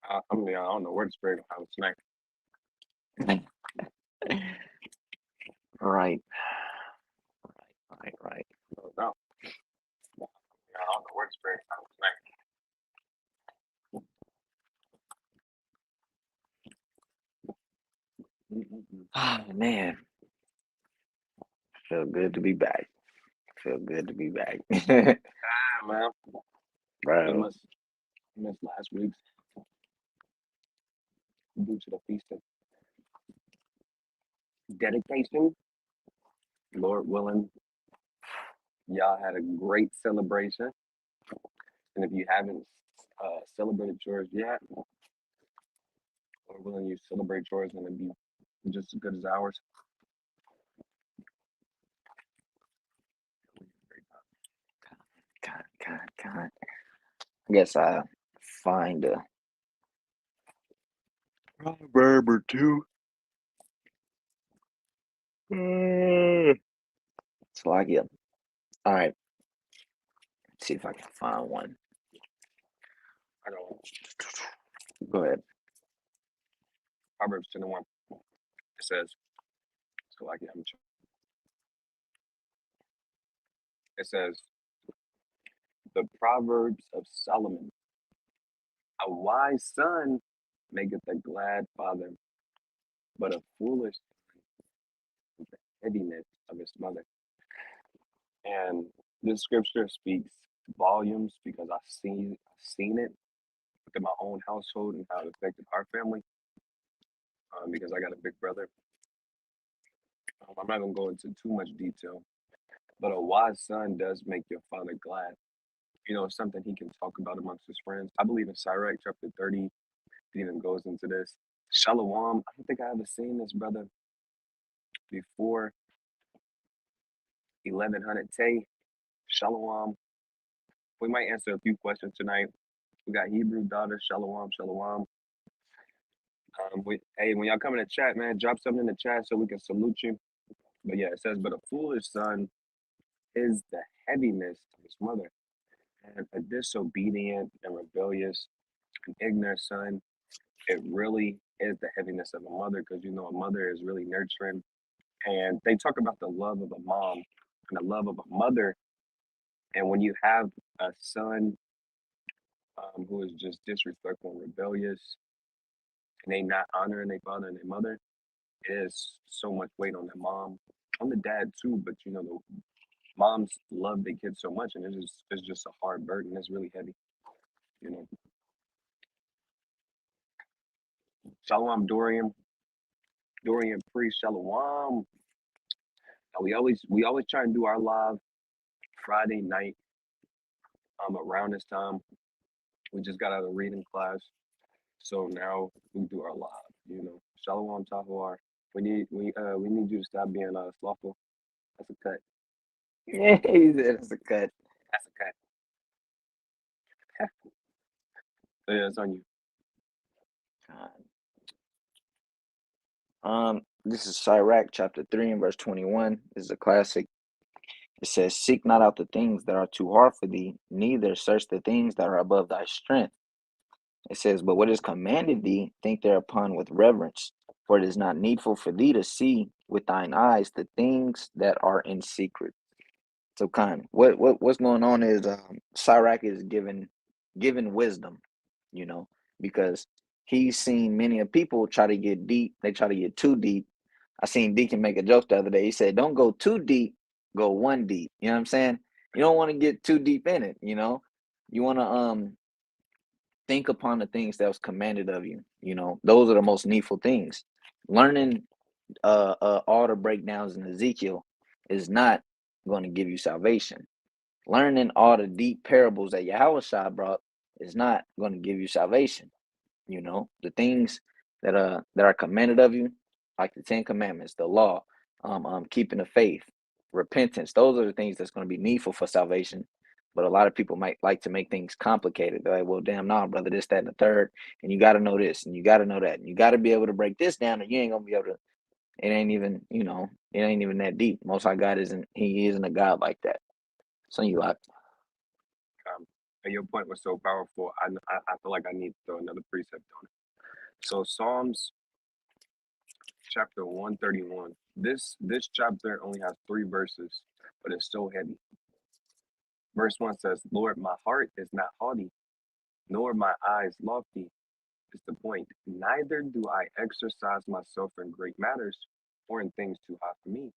I don't know where the spirit of tonight. Right. No, no. I don't know where the spirit of tonight. Oh, man. Feel good to be back. Yeah, man. We Bro. missed last week's due to the feast of dedication. Lord willing, y'all had a great celebration. And if you haven't celebrated yours yet, Lord willing, you celebrate yours and it'll be just as good as ours. God. I guess I find a proverb or two. It's like, yeah. All right. Let's see if I can find one. I don't. Go ahead. Proverbs 10:1. It says, so like yeah, it says, the Proverbs of Solomon. A wise son maketh a glad father, but a foolish son with the heaviness of his mother. And this scripture speaks volumes because I've seen it within my own household and how it affected our family. Because I got a big brother. I'm not gonna go into too much detail, but a wise son does make your father glad. You know, something he can talk about amongst his friends. I believe in Sirach chapter 30, it even goes into this. Shalom, I don't think I ever seen this brother before 1100 Tay. Shalom. We might answer a few questions tonight. We got Hebrew daughter, Shalom. Hey, when y'all come in the chat, man, drop something in the chat so we can salute you. But yeah, it says, but a foolish son is the heaviness of his mother, and a disobedient and rebellious and ignorant son, it really is the heaviness of a mother, because you know a mother is really nurturing. And they talk about the love of a mom and the love of a mother. And when you have a son who is just disrespectful and rebellious, and they not honoring their father and their mother, it is so much weight on the mom, on the dad too. But you know, the moms love their kids so much, and it's just a hard burden. It's really heavy, you know. Shalom, Dorian Priest, Shalom. And we always try and do our live Friday night around this time. We just got out of reading class, so now we do our live. You know, Shalom Tahawar. We need you to stop being slothful. That's a cut. Yeah, he said it's a cut. That's a cut. So yeah, it's on you. This is Sirach chapter 3 and verse 21. This is a classic. It says, seek not out the things that are too hard for thee, neither search the things that are above thy strength. It says, but what is commanded thee, think thereupon with reverence, for it is not needful for thee to see with thine eyes the things that are in secret. So what's going on is Sirach is given wisdom, you know, because he's seen many of people try to get deep. They try to get too deep. I seen Deacon make a joke the other day. He said, don't go too deep, go one deep. You know what I'm saying? You don't want to get too deep in it, you know. You want to think upon the things that was commanded of you. You know, those are the most needful things. Learning all the breakdowns in Ezekiel is not going to give you salvation. Learning all the deep parables that Yahushua brought is not going to give you salvation. You know, the things that are commanded of you, like the 10 Commandments, the law, keeping the faith, repentance. Those are the things that's going to be needful for salvation. But a lot of people might like to make things complicated. They're like, well, damn, nah, brother, this, that, and the third. And you got to know this, and you got to know that. And you got to be able to break this down, and you ain't going to be able to. It ain't even, you know, it ain't even that deep. Most High God he isn't a God like that. So you like. And your point was so powerful. I feel like I need to throw another precept on it. So Psalms chapter 131. This chapter only has 3 verses, but it's so heavy. Verse 1 says, Lord, my heart is not haughty, nor my eyes lofty. Is the point. Neither do I exercise myself in great matters or in things too high for me.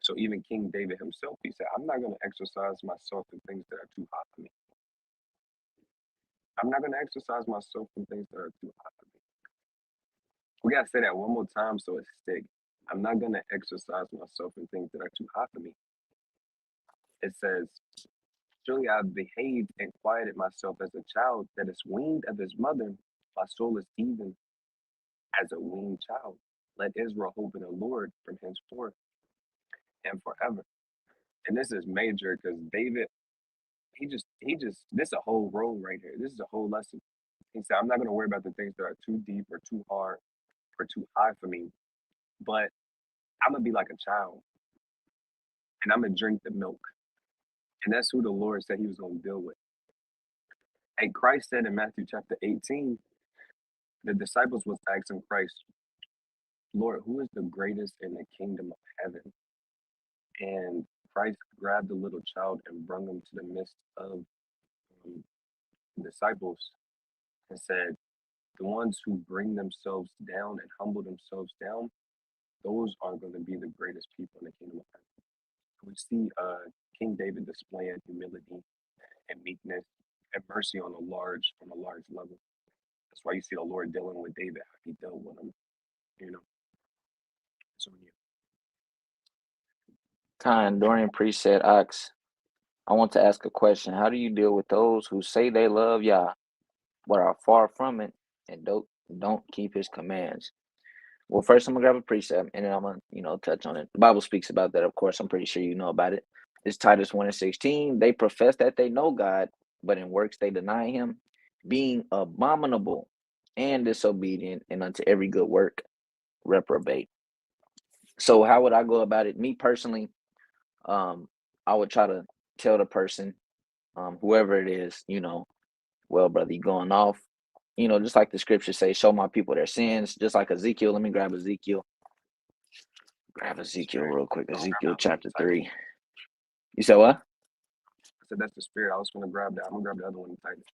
So even King David himself, he said, I'm not going to exercise myself in things that are too high for me. I'm not going to exercise myself in things that are too high for me. We got to say that one more time so it sticks. I'm not going to exercise myself in things that are too high for me. It says, surely I've behaved and quieted myself as a child that is weaned of his mother. My soul is even as a weaned child. Let Israel hope in the Lord from henceforth and forever. And this is major because David, this is a whole role right here. This is a whole lesson. He said, I'm not going to worry about the things that are too deep or too hard or too high for me, but I'm going to be like a child and I'm going to drink the milk. And that's who the Lord said he was going to deal with. And Christ said in Matthew chapter 18, the disciples was asking Christ, Lord, who is the greatest in the kingdom of heaven? And Christ grabbed the little child and brought him to the midst of disciples and said, the ones who bring themselves down and humble themselves down, those are going to be the greatest people in the kingdom of heaven. We see King David displaying humility and meekness and mercy on a large level. That's why you see the Lord dealing with David, how he dealt with him, you know. So yeah. Kind Dorian Preset asks, I want to ask a question. How do you deal with those who say they love Yah, but are far from it and don't keep his commands? Well, first I'm gonna grab a precept and then I'm gonna, touch on it. The Bible speaks about that, of course. I'm pretty sure you know about it. It's Titus 1:16. They profess that they know God, but in works they deny him, being abominable and disobedient, and unto every good work reprobate. So how would I go about it? Me personally, I would try to tell the person, whoever it is, well, brother, you going off. Just like the scriptures say, show my people their sins. Just like Ezekiel. Let me grab Ezekiel. Grab Ezekiel Spirit. real quick. Don't grab Ezekiel that one. chapter 3. You said what? I said that's the spirit. I was going to grab that. I'm going to grab the other one and type it.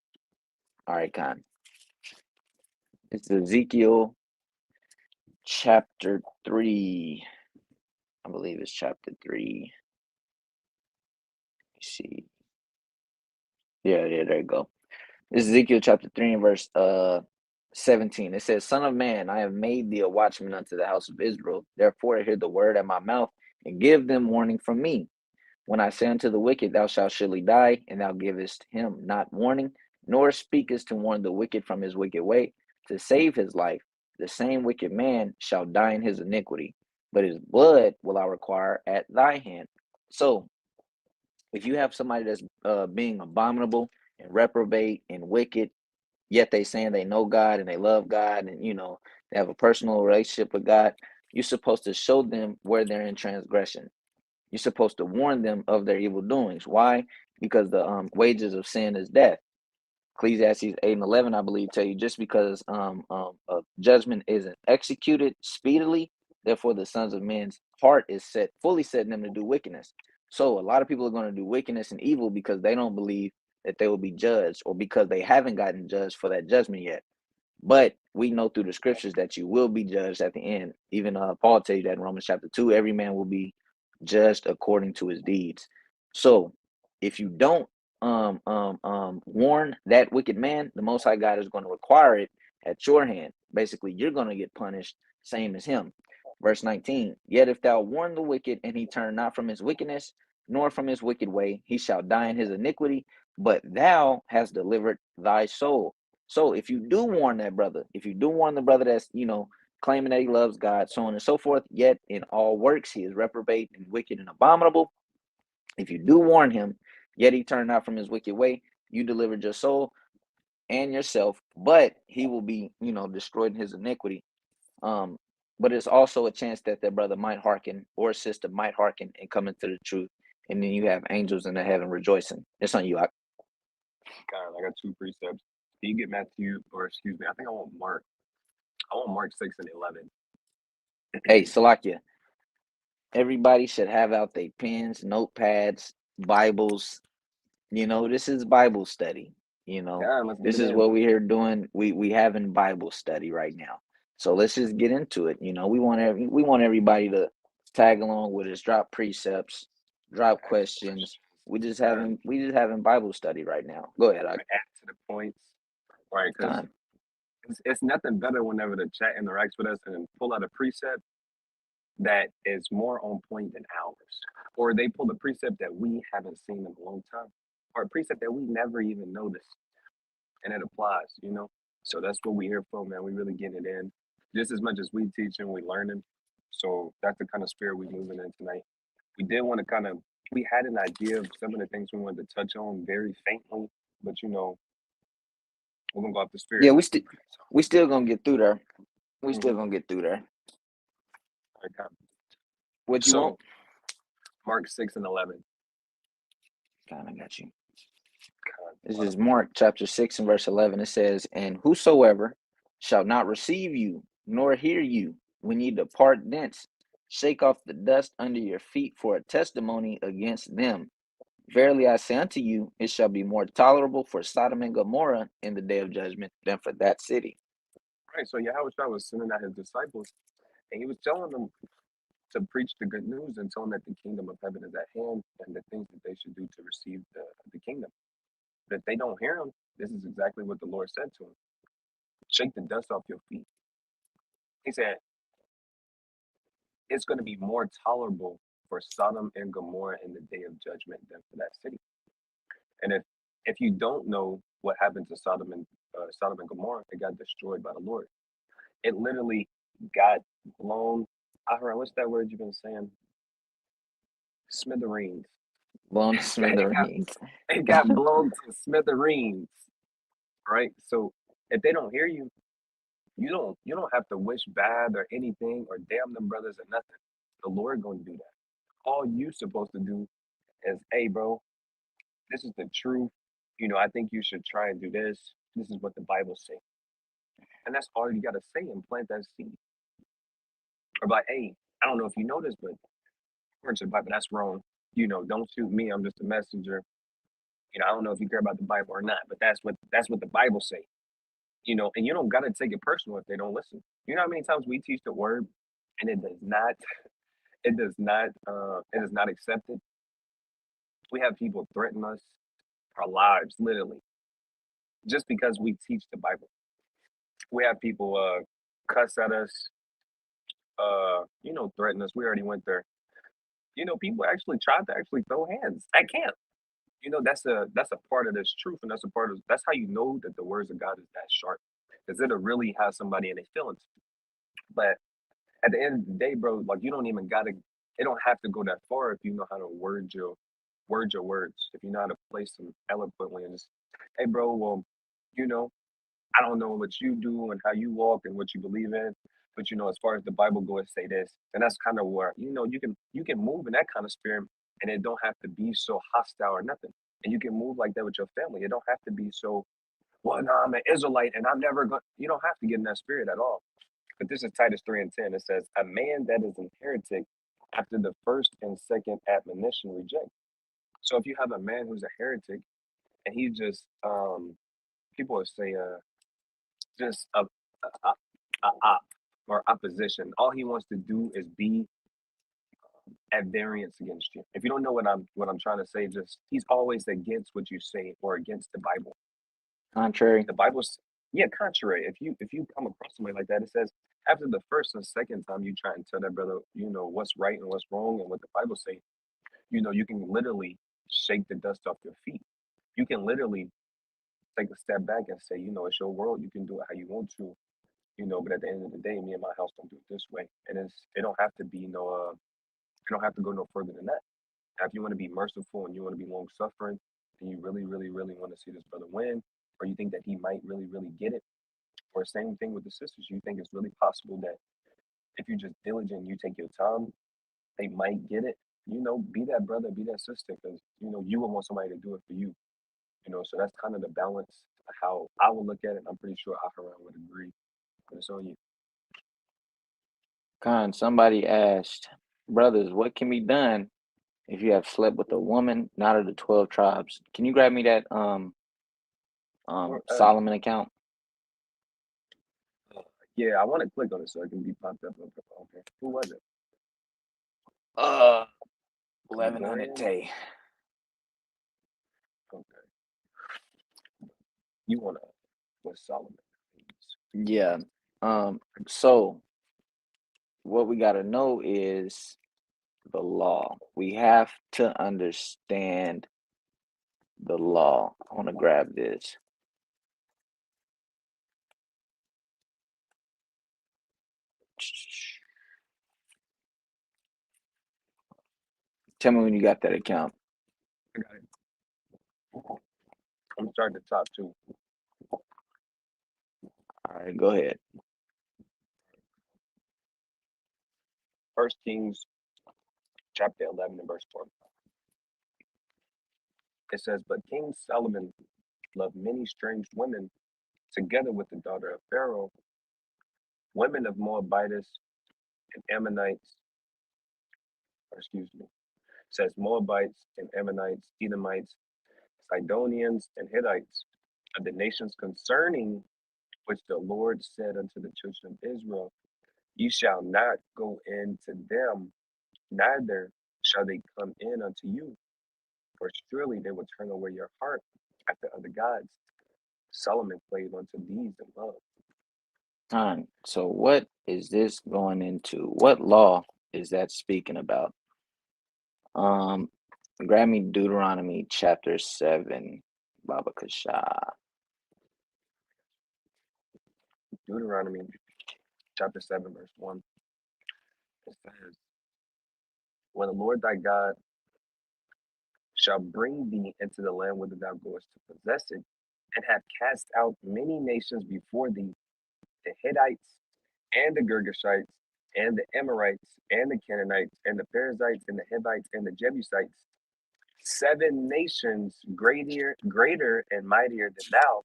All right, Con. It's Ezekiel chapter 3. I believe it's chapter 3. Let me see. Yeah, there you go. This is Ezekiel chapter 3 and verse 17. It says, Son of man, I have made thee a watchman unto the house of Israel. Therefore hear the word at my mouth, and give them warning from me. When I say unto the wicked, thou shalt surely die, and thou givest him not warning, nor speakest to warn the wicked from his wicked way, to save his life, the same wicked man shall die in his iniquity, but his blood will I require at thy hand. So, if you have somebody that's being abominable and reprobate and wicked, yet they saying they know God and they love God and they have a personal relationship with God, you're supposed to show them where they're in transgression. You're supposed to warn them of their evil doings. Why? Because the wages of sin is death. Ecclesiastes 8:11, I believe, tell you just because judgment isn't executed speedily, therefore the sons of men's heart is fully setting them to do wickedness. So a lot of people are going to do wickedness and evil because they don't believe that they will be judged, or because they haven't gotten judged for that judgment yet. But we know through the scriptures that you will be judged at the end. Even Paul tells you that in Romans chapter 2, every man will be judged according to his deeds. So if you don't warn that wicked man, the Most High God is going to require it at your hand. Basically, you're going to get punished, same as him. Verse 19, yet if thou warn the wicked, and he turn not from his wickedness, nor from his wicked way, he shall die in his iniquity, but thou hast delivered thy soul. So if you do warn that brother, if you do warn the brother that's, claiming that he loves God, so on and so forth, yet in all works he is reprobate and wicked and abominable, if you do warn him, yet he turned not from his wicked way, you delivered your soul and yourself, but he will be, destroyed in his iniquity. But it's also a chance that their brother might hearken, or sister might hearken and come into the truth. And then you have angels in the heaven rejoicing. It's on you, Ak. Kind of, I got two precepts. Can you get Matthew, or excuse me, I think I want Mark. I want Mark 6 and 11. Hey, Salakia, everybody should have out their pens, notepads, Bibles. This is Bible study. Let's get This it is in. what we're here doing. We having Bible study right now. So let's just get into it. We want everybody to tag along with us, drop precepts, drop Ask questions. questions. We just Kind having Bible study right now. Go ahead, I add to the points, right? Because Con. it's nothing better whenever the chat interacts with us and pull out a precept that is more on point than ours, or they pull a precept that we haven't seen in a long time, or a precept that we never even noticed, and it applies. So that's what we here for, man. We really getting it in, just as much as we teaching, we learning. So that's the kind of spirit we moving in tonight. We did want to we had an idea of some of the things we wanted to touch on very faintly, but we're gonna go off the spirit. Yeah, we still gonna get through there. We still Mhm. gonna get through there. Okay. What you want? So Mark 6 and 11. Kind of got you. God, This what is Mark chapter 6 and verse 11. It says, "And whosoever shall not receive you, nor hear you, when ye depart thence, shake off the dust under your feet for a testimony against them. Verily I say unto you, it shall be more tolerable for Sodom and Gomorrah in the day of judgment than for that city." right. So Yahweh was sending out his disciples, and he was telling them to preach the good news and tell them that the kingdom of heaven is at hand and the things that they should do to receive the kingdom. But if they don't hear him, this is exactly what the Lord said to him. Shake the dust off your feet. He said, it's going to be more tolerable for Sodom and Gomorrah in the day of judgment than for that city. And if you don't know what happened to Sodom and Gomorrah, it got destroyed by the Lord. It literally got blown. I heard, what's that word you've been saying? Smithereens. Blown to it got smithereens. it got blown to smithereens, right? So if they don't hear you, you don't have to wish bad or anything or damn them brothers or nothing. The Lord gonna do that. All you supposed to do is, hey, bro, this is the truth. I think you should try and do this. This is what the Bible says. And that's all you gotta say and plant that seed. Or like, hey, I don't know if you know this, but according to the Bible, that's wrong. Don't shoot me. I'm just a messenger. I don't know if you care about the Bible or not, but that's what the Bible say. And you don't gotta take it personal if they don't listen. You know how many times we teach the word and it is not accepted. We have people threaten us, our lives, literally, just because we teach the Bible. We have people cuss at us, threaten us. We already went there. People actually tried to actually throw hands at camp. That's a part of this truth, and that's how you know that the words of God is that sharp, because it'll really have somebody in their feelings. But at the end of the day, bro, like you don't even gotta. It don't have to go that far if you know how to word your words. If you know how to place them eloquently and just, hey, bro, well, you know, I don't know what you do and how you walk and what you believe in, but as far as the Bible goes, say this, and that's kind of where you can move in that kind of spirit, and it don't have to be so hostile or nothing, and you can move like that with your family. It don't have to be so. Well, no, I'm an Israelite, and I'm never going. You don't have to get in that spirit at all. But this is Titus 3:10. It says, "A man that is an heretic after the first and second admonition reject." So if you have a man who's a heretic and he just people would say just a or opposition. All he wants to do is be at variance against you. If you don't know what I'm trying to say, just he's always against what you say or against the Bible. Contrary. The Bible's yeah, contrary. If you come across somebody like that, it says after the first and second time you try and tell that brother, what's right and what's wrong and what the Bible say, you can literally shake the dust off your feet. You can literally take a step back and say, it's your world. You can do it how you want to, but at the end of the day, me and my house don't do it this way. And it don't have to be it don't have to go no further than that. Now, if you want to be merciful and you want to be long suffering, and you really, really, really want to see this brother win, or you think that he might really, really get it, or same thing with the sisters, you think it's really possible that if you just diligent, you take your time, they might get it. Be that brother, be that sister, because you would want somebody to do it for you. So that's kind of the balance of how I would look at it. I'm pretty sure Aharon would agree. But it's on you. Somebody asked, brothers, what can be done if you have slept with a woman not of the 12 tribes? Can you grab me that Or, Solomon account? yeah, I want to click on it so it can be popped up. Okay. Who was it? 1100 Tay. Okay. You want to, what Solomon means. Yeah. So what we got to know is the law. We have to understand the law. I want to grab this. Tell me when you got that account. I got it. I'm starting at the top too. All right, go ahead. 1 Kings chapter 11 and verse 4. It says, but King Solomon loved many strange women, together with the daughter of Pharaoh, women of Moabites and Ammonites, or excuse me, says Moabites and Ammonites, Edomites, Sidonians, and Hittites, of the nations concerning which the Lord said unto the children of Israel, ye shall not go in to them, neither shall they come in unto you, for surely they will turn away your heart after other gods. Solomon clave unto these in love. So what is this going into? What law is that speaking about? Grab me Deuteronomy chapter 7, Baba Kasha. Deuteronomy chapter 7, verse 1. It says, when the Lord thy God shall bring thee into the land whither thou goest to possess it, and have cast out many nations before thee, the Hittites, and the Girgashites, and the Amorites, and the Canaanites, and the Perizzites, and the Hivites, and the Jebusites, 7 nations greater and mightier than thou.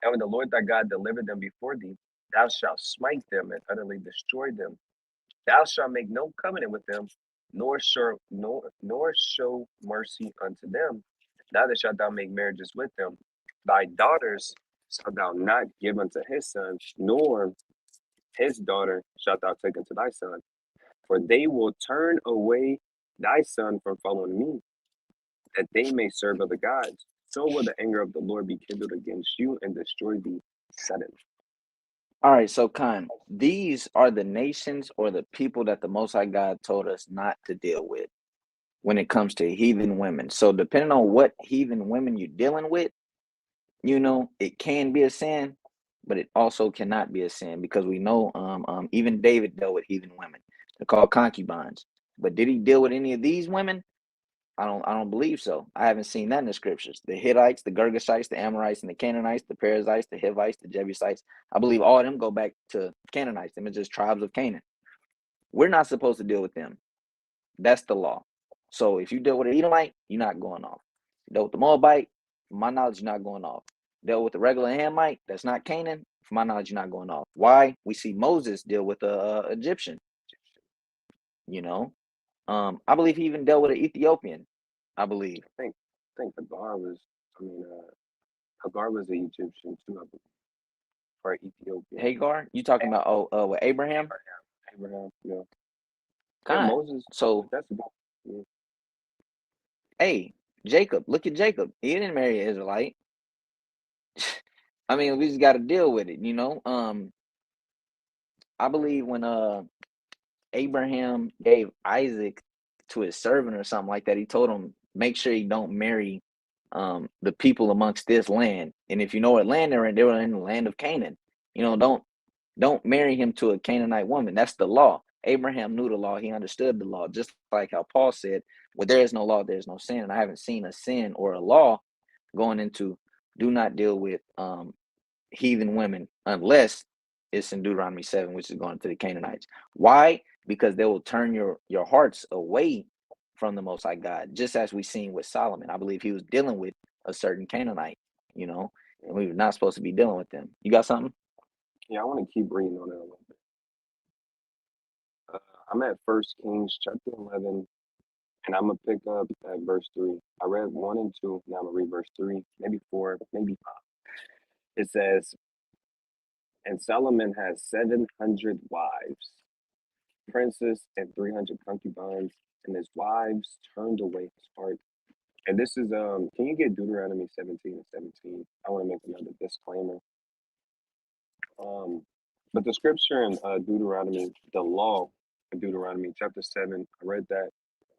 And when the Lord thy God deliver them before thee, thou shalt smite them and utterly destroy them. Thou shalt make no covenant with them, nor show mercy unto them. Neither shalt thou make marriages with them. Thy daughters shalt thou not give unto his son, nor his daughter shalt thou take unto thy son. For they will turn away thy son from following me, that they may serve other gods. So will the anger of the Lord be kindled against you and destroy thee suddenly. All right, so these are the nations or the people that the Most High God told us not to deal with when it comes to heathen women. So depending on what heathen women you're dealing with, it can be a sin, but it also cannot be a sin because we know even David dealt with heathen women. They're called concubines. But did he deal with any of these women? I don't believe so. I haven't seen that in the scriptures. The Hittites, the Girgashites, the Amorites, and the Canaanites, the Perizzites, the Hivites, the Jebusites. I believe all of them go back to Canaanites. Them are just tribes of Canaan. We're not supposed to deal with them. That's the law. So if you deal with an Edomite, you're not going off. You deal with the Moabite, from my knowledge, you're not going off. Deal with the regular Hamite, that's not Canaan, from my knowledge, you're not going off. Why? We see Moses deal with the Egyptian. I believe he even dealt with an Ethiopian. I believe. I think Hagar was, Hagar was an Egyptian too, I believe, or Ethiopian. Hagar? You talking about with Abraham? Abraham, yeah. Yeah, God. Moses. So That's about. Yeah. hey, Jacob, look at Jacob. He didn't marry an Israelite. I mean, we just got to deal with it, I believe when Abraham gave Isaac to his servant or something like that, he told him make sure you don't marry the people amongst this land. And if you know what land they're in, they were in the land of Canaan. Don't marry him to a Canaanite woman. That's the law. Abraham knew the law. He understood the law, just like how Paul said, "Where there is no law, there is no sin." And I haven't seen a sin or a law going into do not deal with heathen women unless it's in Deuteronomy 7, which is going to the Canaanites. Why? Because they will turn your hearts away from the Most High God, just as we seen with Solomon. I believe he was dealing with a certain Canaanite, you know, and we were not supposed to be dealing with them. You got something? Yeah, I want to keep reading on it a little bit. I'm at First Kings chapter 11, and I'm gonna pick up at verse 3. I read 1 and 2. Now I'm gonna read verse 3, maybe 4, maybe 5. It says, "And Solomon has 700 wives, princes, and 300 concubines, and his wives turned away his heart." And this is can you get Deuteronomy 17 and 17? I want to make another disclaimer. Um, but the scripture in Deuteronomy, the law in Deuteronomy chapter 7, I read that.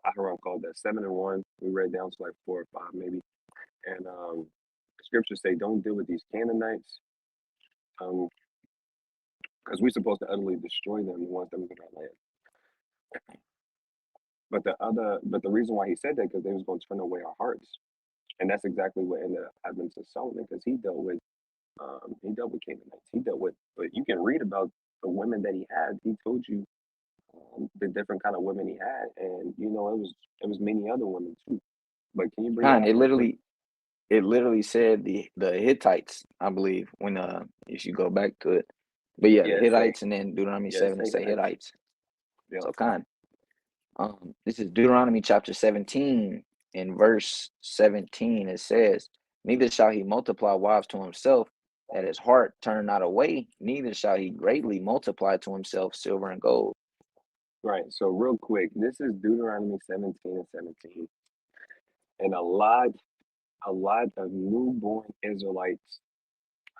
Aharon called that 7 and 1. We read down to like 4 or 5 maybe. And scriptures say, don't deal with these Canaanites, because we're supposed to utterly destroy them, the ones that live in our land. But the reason why he said that, because they was going to turn away our hearts. And that's exactly what ended up happening to Solomon, because he dealt with Canaanites. He dealt with, but you can read about the women that he had. He told you the different kind of women he had, and you know it was many other women too. But can you bring that Kind, out real quick? it literally said the Hittites, I believe, when if you go back to it. But yeah, the Yeah, say Hittites, and then Deuteronomy yeah, 7 say say Hittites. Hittites. Yeah, So kind. This is Deuteronomy chapter 17, in verse 17. It says, "Neither shall he multiply wives to himself, that his heart turn not away, neither shall he greatly multiply to himself silver and gold." right. So real quick, this is Deuteronomy 17 and 17, and a lot of newborn Israelites.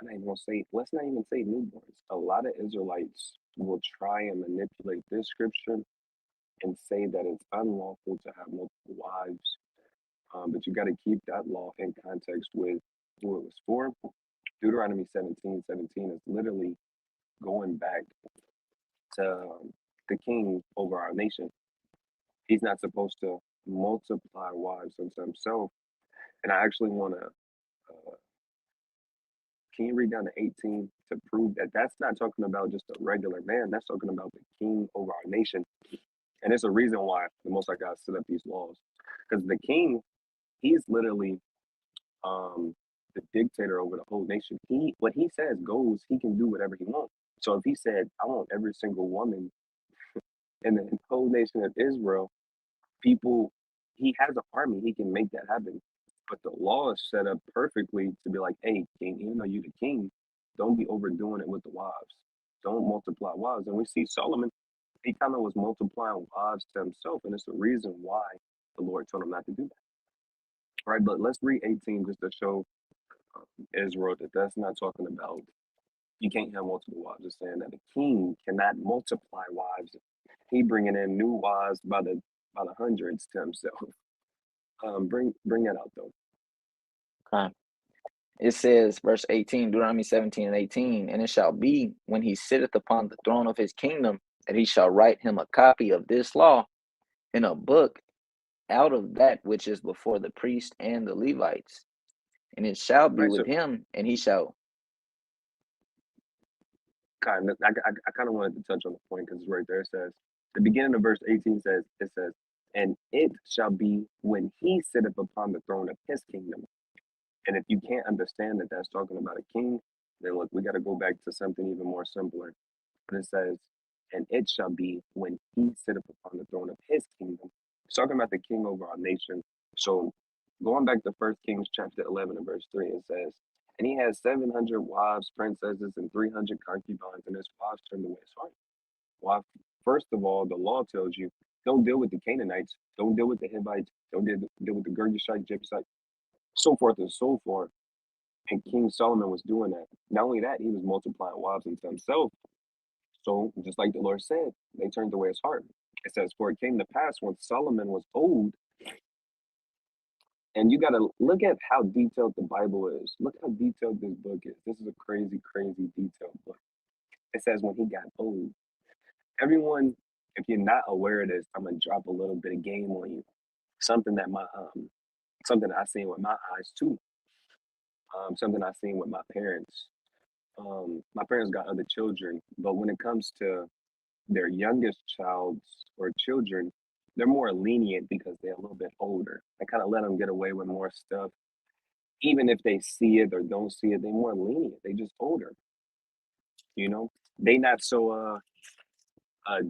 I'm not even gonna say. Let's not even say newborns. A lot of Israelites will try and manipulate this scripture and say that it's unlawful to have multiple wives. But you got to keep that law in context with who it was for. Deuteronomy 17:17 is literally going back to the king over our nation. He's not supposed to multiply wives unto himself. And I actually want to, can you read down to 18 to prove that that's not talking about just a regular man? That's talking about the king over our nation. And it's a reason why the Most High God set up these laws. Because the king, he's literally um, the dictator over the whole nation. What he says goes. He can do whatever he wants. So if he said, "I want every single woman in the whole nation of Israel," people, he has an army. He can make that happen. But the law is set up perfectly to be like, "Hey, king, even though you're the king, don't be overdoing it with the wives. Don't multiply wives." And we see Solomon. He kind of was multiplying wives to himself, and it's the reason why the Lord told him not to do that. Right? But let's read 18 just to show Israel that that's not talking about you can't have multiple wives. It's saying that a king cannot multiply wives. He bringing in new wives by the hundreds to himself. Bring that out though. Okay. It says, verse 18, Deuteronomy 17 and 18, "And it shall be, when he sitteth upon the throne of his kingdom, that he shall write him a copy of this law in a book out of that which is before the priest and the Levites. And it shall be Right. with So him, and he shall..." I kind of wanted to touch on the point because it's right there. It says the beginning of verse 18 says, "And it shall be when he sitteth upon the throne of his kingdom." And if you can't understand that that's talking about a king, then look, we got to go back to something even more simpler. But it says, "And it shall be when he sitteth upon the throne of his kingdom." It's talking about the king over our nation. So going back to First Kings chapter 11 and verse 3, it says, "And he had 700 wives, princesses, and 300 concubines, and his wives turned away his heart." Why? First of all, the law tells you don't deal with the Canaanites, don't deal with the Hivites, don't deal with the Girgashite, Jebusite, so forth and so forth. And King Solomon was doing that. Not only that, he was multiplying wives unto himself. So, just like the Lord said, they turned away his heart. It says, "For it came to pass when Solomon was old," and you got to look at how detailed the Bible is. Look how detailed this book is. This is a crazy, crazy detailed book. It says, when he got old. Everyone, if you're not aware of this, I'm gonna drop a little bit of game on you. Something that something I seen with my eyes too. Something I seen with my parents. My parents got other children, but when it comes to their youngest child's or children, they're more lenient because they're a little bit older. They kind of let them get away with more stuff. even if they see it or don't see it, they more lenient. They just older, you know. They not so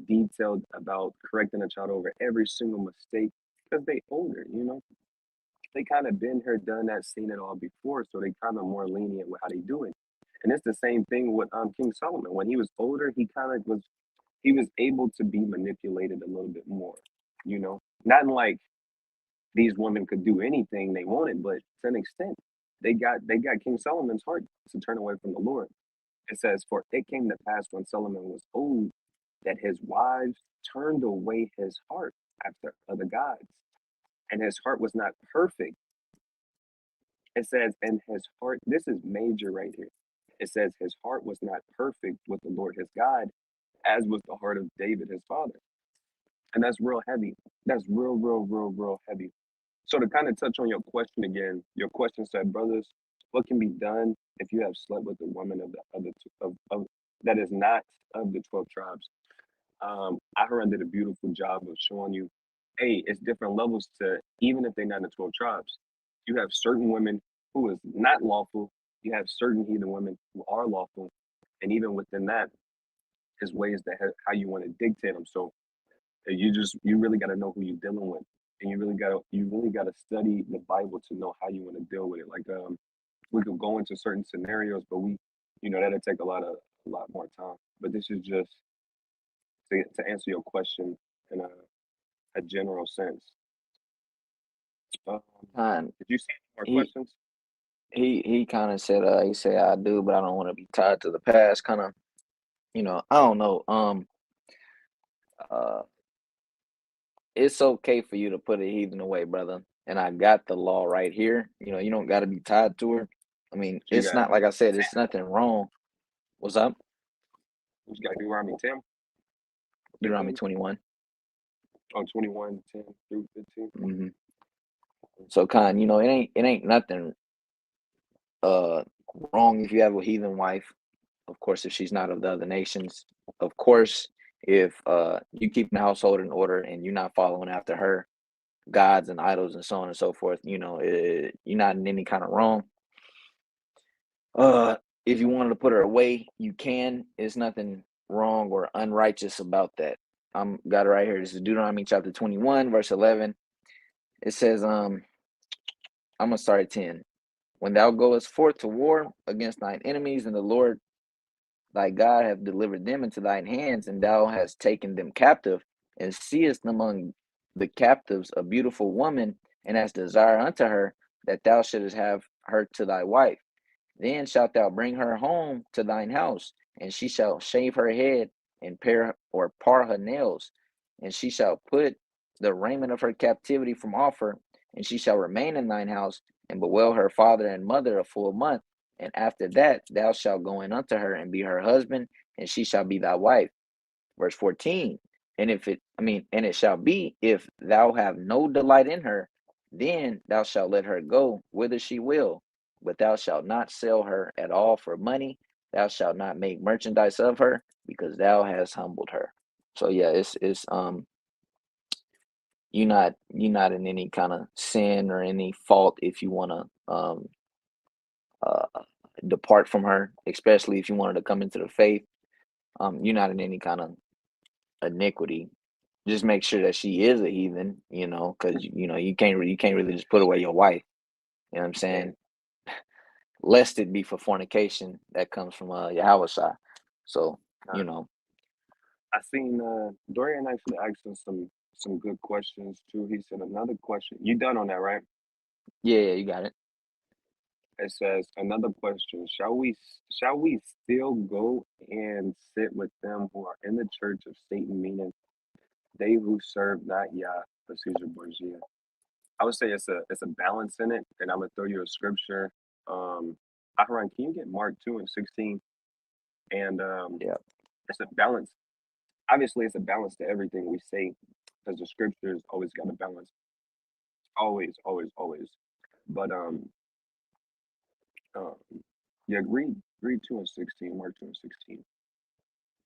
detailed about correcting a child over every single mistake because they older, you know. They kind of been here, done that, seen it all before, so they kind of more lenient with how they do it. And it's the same thing with King Solomon. When he was older, he was able to be manipulated a little bit more, you know. Not in like these women could do anything they wanted, but to an extent, they got King Solomon's heart to turn away from the Lord. It says, "For it came to pass when Solomon was old that his wives turned away his heart after other gods, and his heart was not perfect." It says, "And his heart." This is major right here. It says, "His heart was not perfect with the Lord his God, as was the heart of David his father." And that's real heavy. That's real heavy. So to kind of touch on your question again, your question said, brothers, what can be done if you have slept with a woman of the other of that is not of the 12 tribes? Aharon did a beautiful job of showing you, hey, it's different levels to even if they're not in the 12 tribes. You have certain women who is not lawful. You have certain heathen women who are lawful, and even within that is ways that how you want to dictate them. So you really got to know who you're dealing with, and you really got to study the Bible to know how you want to deal with it. Like we could go into certain scenarios, but that'll take a lot more time. But this is just to answer your question in a general sense. Um, Kind did you see any more he questions? he kind of said he said I do, but I don't want to be tied to the past. Kind of, I don't know. Uh, it's okay for you to put a heathen away, brother. And I got the law right here. You don't got to be tied to her. I mean, You it's got not like I said. It's nothing wrong. What's up? you got Deuteronomy 10, Deuteronomy 15, 21. or 21, 10 through 15. Mm-hmm. So, it ain't nothing uh wrong if you have a heathen wife. Of course, if she's not of the other nations. Of course, if you keep the household in order and you're not following after her gods and idols and so on and so forth, you're not in any kind of wrong. If you wanted to put her away, you can. There's nothing wrong or unrighteous about that. I'm got it right here. This is Deuteronomy chapter 21, verse 11. It says, I'm gonna start at 10. When thou goest forth to war against thine enemies, and the Lord thy God hath delivered them into thine hands, and thou hast taken them captive, and seest among the captives a beautiful woman, and hast desire unto her, that thou shouldest have her to thy wife. Then shalt thou bring her home to thine house, and she shall shave her head and par her nails, and she shall put the raiment of her captivity from off her, and she shall remain in thine house, and bewail her father and mother a full month. And after that thou shalt go in unto her and be her husband, and she shall be thy wife. Verse 14. And it shall be, if thou have no delight in her, then thou shalt let her go whither she will, but thou shalt not sell her at all for money. Thou shalt not make merchandise of her, because thou hast humbled her. So yeah, it's you're not in any kind of sin or any fault if you want to uh depart from her, especially if you wanted to come into the faith. You're not in any kind of iniquity. Just make sure that she is a heathen, because you can't really just put away your wife. You know what I'm Yeah. saying? Lest it be for fornication that comes from Yahweh. So, Nah. you know, I seen Dorian actually asked us some good questions too. He said another question. You done on that, right? yeah, you got it. It says another question. Shall we still go and sit with them who are in the church of Satan, meaning they who serve not Yah, but Caesar Borgia? I would say it's a balance in it, and I'm gonna throw you a scripture. Aharon, can you get Mark 2:16? And Yeah, it's a balance. Obviously, it's a balance to everything we say, because the scriptures always got a balance. Always, always, always. But um yeah, read 2:16, Mark 2:16.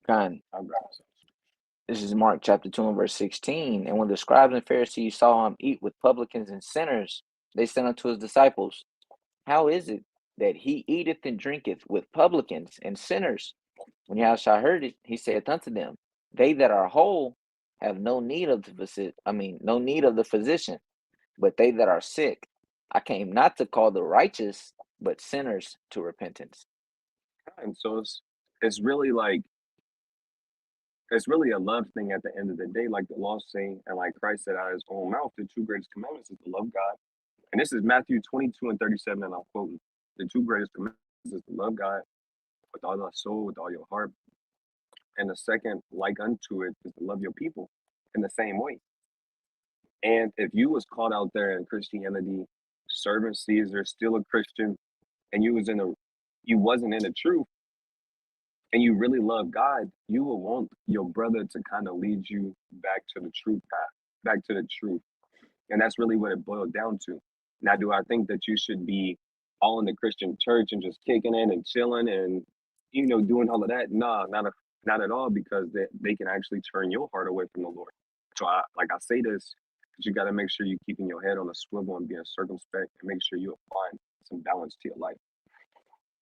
kind. I'll grab some. This is Mark chapter 2 and verse 16. And when the scribes and Pharisees saw him eat with publicans and sinners, they said unto his disciples, how is it that he eateth and drinketh with publicans and sinners? When Yahushua heard it, he saith unto them, they that are whole have no need of no need of the physician, but they that are sick. I came not to call the righteous, but sinners to repentance. And so it's really like it's really a love thing at the end of the day, like the law saying, and like Christ said out of his own mouth, the two greatest commandments is to love God. And this is Matthew 22 and 37, and I'm quoting, the two greatest commandments is to love God with all thy soul, with all your heart. And the second, like unto it, is to love your people in the same way. And if you was caught out there in Christianity, serving Caesar, still a Christian, and you wasn't in the truth, and you really love God, you will want your brother to kind of lead you back to the true path, back to the truth. And that's really what it boiled down to. Now, do I think that you should be all in the Christian church and just kicking in and chilling and, doing all of that? No, not at all, because they can actually turn your heart away from the Lord. So I say this, but you got to make sure you're keeping your head on a swivel and being circumspect, and make sure you apply some balance to your life.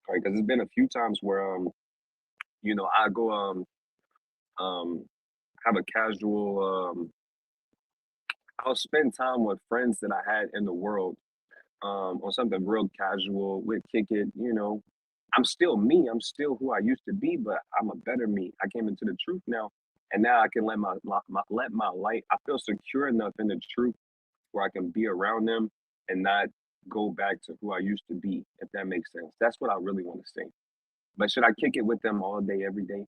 Right? Because there's been a few times where, I go, have a casual, I'll spend time with friends that I had in the world, on something real casual. We'd kick it. I'm still me. I'm still who I used to be, but I'm a better me. I came into the truth now, and now I can let my light. I feel secure enough in the truth where I can be around them and not go back to who I used to be. If that makes sense, that's what I really want to say. But should I kick it with them all day, every day?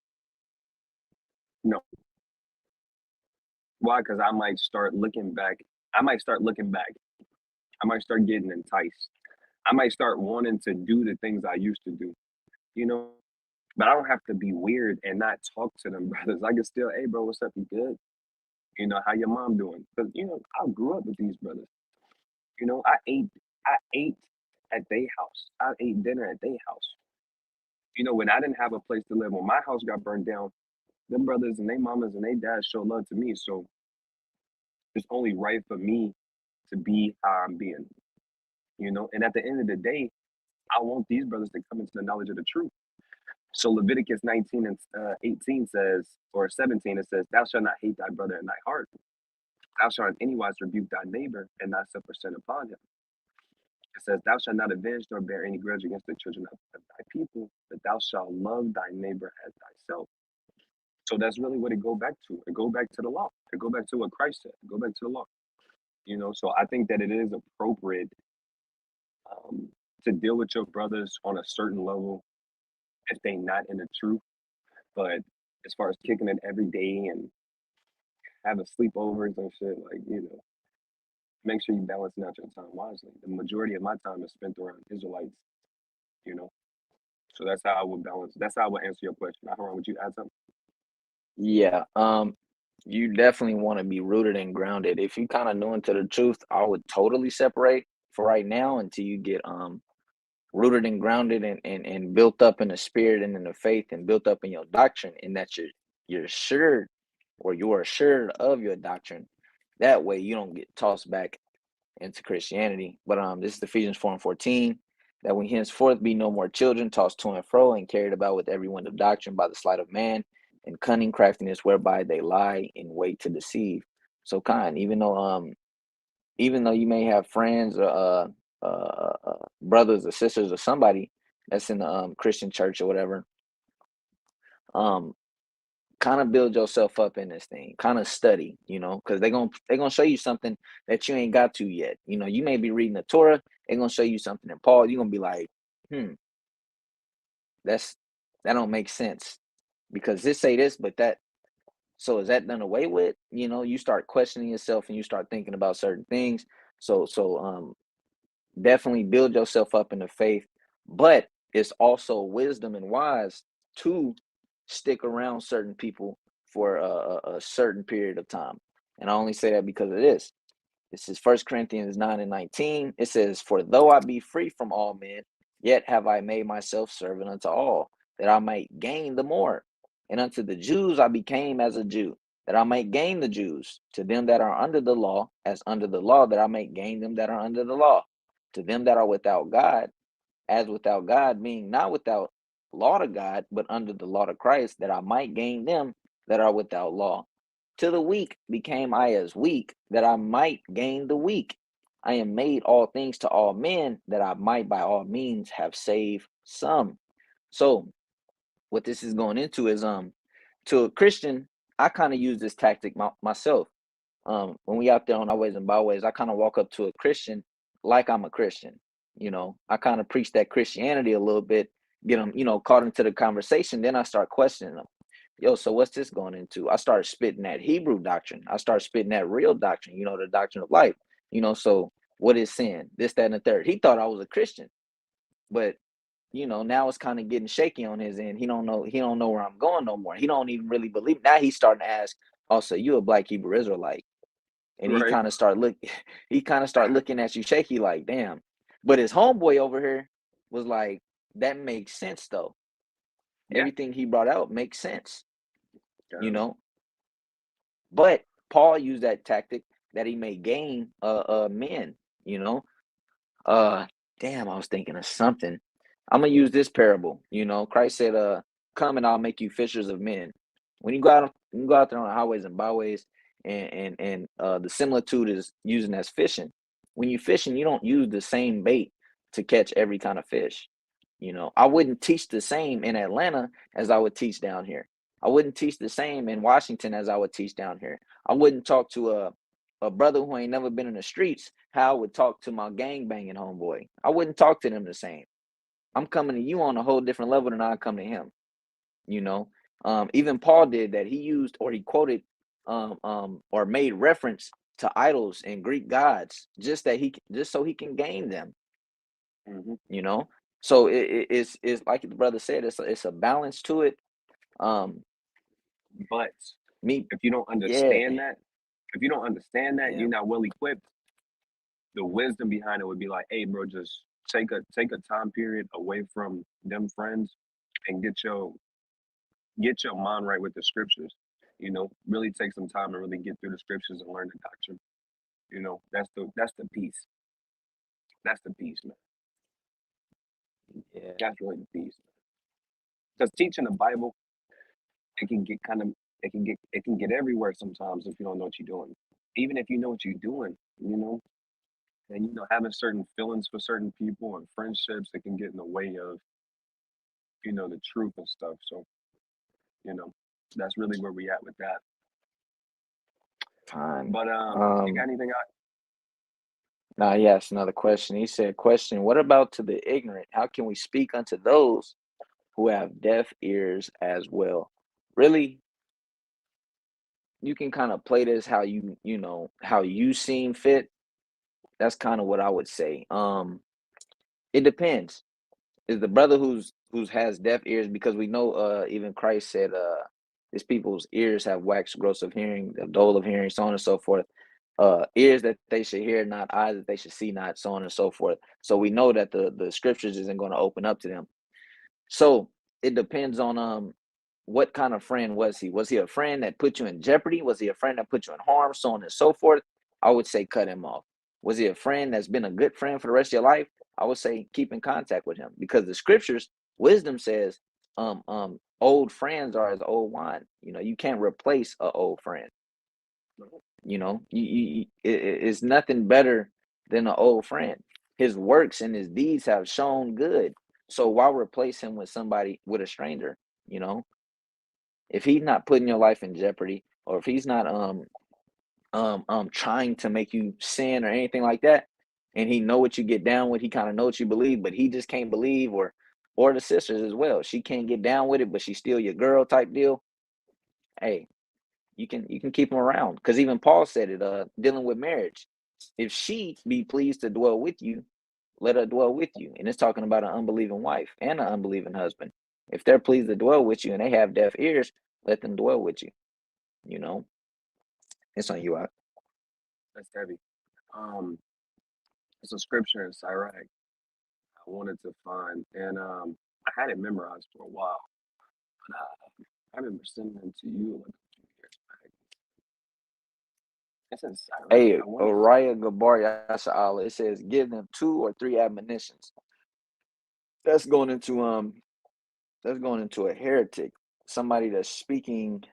No. Why? Because I might start looking back. I might start looking back. I might start getting enticed. I might start wanting to do the things I used to do, you know. But I don't have to be weird and not talk to them brothers. I can still, hey bro, what's up? You good? How your mom doing? Because I grew up with these brothers. I ate at their house. I ate dinner at their house. When I didn't have a place to live, when my house got burned down, them brothers and their mamas and their dads showed love to me. So it's only right for me to be how I'm being. And at the end of the day, I want these brothers to come into the knowledge of the truth. So Leviticus 19 and 18 says, or 17, it says, thou shalt not hate thy brother in thy heart. Thou shalt in any wise rebuke thy neighbor and not suffer sin upon him. It says, thou shalt not avenge nor bear any grudge against the children of thy people, but thou shalt love thy neighbor as thyself. So that's really what it go back to. It go back to the law. It go back to what Christ said. It go back to the law. So I think that it is appropriate, um, to deal with your brothers on a certain level if they not in the truth. But as far as kicking it every day and having sleepovers and shit, like, make sure you balancing out your time wisely. The majority of my time is spent around Israelites, you know. So that's how I would balance. That's how I would answer your question. Aaron, would you add something? Yeah, you definitely want to be rooted and grounded. If you kind of new into the truth, I would totally separate for right now until you get rooted and grounded and built up in the spirit and in the faith and built up in your doctrine, and that you're assured, or you are assured of your doctrine. That way you don't get tossed back into Christianity. But this is Ephesians 4 and 14, that we henceforth be no more children, tossed to and fro and carried about with every wind of doctrine by the sleight of man and cunning craftiness, whereby they lie in wait to deceive. So even though you may have friends or brothers or sisters or somebody that's in the Christian church or whatever, um, kind of build yourself up in this thing, kind of study, because they're gonna show you something that you ain't got to yet. You may be reading the Torah, they're gonna show you something in Paul, you're gonna be like, that don't make sense, because this say this, but that, so is that done away with? You start questioning yourself and you start thinking about certain things. So definitely build yourself up in the faith, but it's also wisdom and wise to stick around certain people for a certain period of time. And I only say that because of this. This is 1 Corinthians 9 and 19. It says, for though I be free from all men, yet have I made myself servant unto all, that I might gain the more. And unto the Jews I became as a Jew, that I might gain the Jews. To them that are under the law, as under the law, that I might gain them that are under the law. To them that are without God, as without God, being not without law to God, but under the law to Christ, that I might gain them that are without law. To the weak became I as weak, that I might gain the weak. I am made all things to all men, that I might by all means have saved some. So what this is going into is to a Christian, I kind of use this tactic myself. When we out there on our ways and byways, I kind of walk up to a Christian like I'm a Christian. I kind of preach that Christianity a little bit, get them, caught into the conversation. Then I start questioning them. Yo, so what's this going into? I started spitting that Hebrew doctrine. I started spitting that real doctrine, the doctrine of life. So what is sin? This, that, and the third. He thought I was a Christian, but now it's kind of getting shaky on his end. He don't know where I'm going no more. He don't even really believe. Now he's starting to ask, also, you a black Hebrew Israelite? And he Right. kind of start looking at you shaky, like, damn. But his homeboy over here was like, that makes sense though. Yeah. Everything he brought out makes sense, Yeah. But Paul used that tactic that he may gain men, Uh damn, I was thinking of something. I'm gonna use this parable. Christ said, come and I'll make you fishers of men. When you go out there on the highways and byways, and the similitude is using as fishing. When you fishing, you don't use the same bait to catch every kind of fish. I wouldn't teach the same in Atlanta as I would teach down here. I wouldn't teach the same in Washington as I would teach down here. I wouldn't talk to a brother who ain't never been in the streets how I would talk to my gang banging homeboy. I wouldn't talk to them the same. I'm coming to you on a whole different level than I come to him. Even Paul did that. He used, or he quoted, or made reference to idols and Greek gods, just so he can gain them. Mm-hmm. So it's like the brother said, it's a balance to it. But Me, if you don't yeah, understand that, yeah, you're not well equipped. The wisdom behind it would be like, hey, bro, just take a time period away from them friends and get your mind right with the scriptures. Really take some time and really get through the scriptures and learn the doctrine. That's the piece. That's the piece, man. yeah, That's really the piece. Because teaching the Bible, it can get kind of it can get everywhere sometimes if you don't know what you're doing. Even if you know what you're doing, and having certain feelings for certain people and friendships, it can get in the way of the truth and stuff. So you know that's really where we at with that. fine. But you got anything? Now he asked another question. He said, question, what about to the ignorant? How can we speak unto those who have deaf ears as well? Really, you can kind of play this how how you seem fit. That's kind of what I would say. It depends. Is the brother who's has deaf ears, because we know even Christ said his people's ears have waxed gross of hearing, the dull of hearing, so on and so forth. Ears that they should hear, not eyes that they should see, not, so on and so forth. So we know that the scriptures isn't going to open up to them. So it depends on what kind of friend was he? Was he a friend that put you in jeopardy? Was he a friend that put you in harm, so on and so forth? I would say cut him off. Was he a friend that's been a good friend for the rest of your life? I would say keep in contact with him, because the scriptures, wisdom says, old friends are as old wine. You can't replace an old friend. It's nothing better than an old friend. His works and his deeds have shown good. So why replace him with a stranger? You know, if he's not putting your life in jeopardy, or if he's not trying to make you sin or anything like that, and he know what you get down with, he kind of know what you believe, but he just can't believe, or the sisters as well. She can't get down with it, but she's still your girl type deal. Hey, you can keep them around, because even Paul said it, dealing with marriage, if she be pleased to dwell with you, let her dwell with you. And it's talking about an unbelieving wife and an unbelieving husband. If they're pleased to dwell with you and they have deaf ears, let them dwell with you. you know it's on you out. That's heavy. Um, it's a scripture in Sirach I wanted to find, and I had it memorized for a while, but I remember sending it to you like a few years back. It's in Sirach. Hey, I want to say, Uriah Gabar Yasha Allah, it says give them 2 or 3 admonitions. that's going into a heretic, somebody that's speaking,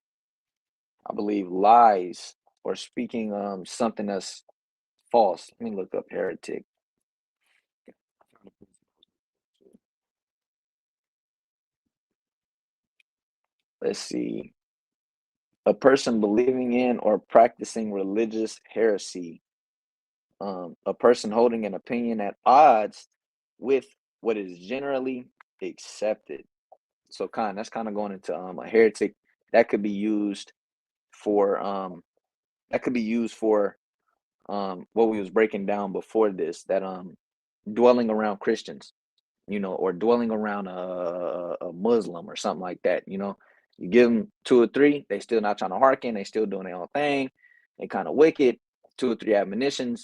I believe, lies or speaking something that's false. Let me look up heretic. Let's see. A person believing in or practicing religious heresy. A person holding an opinion at odds with what is generally accepted. So that's kind of going into a heretic that could be used for what we was breaking down before this, that dwelling around Christians, or dwelling around a Muslim or something like that. You give them two or three, they still not trying to hearken, they still doing their own thing, they kind of wicked. Two or three admonitions,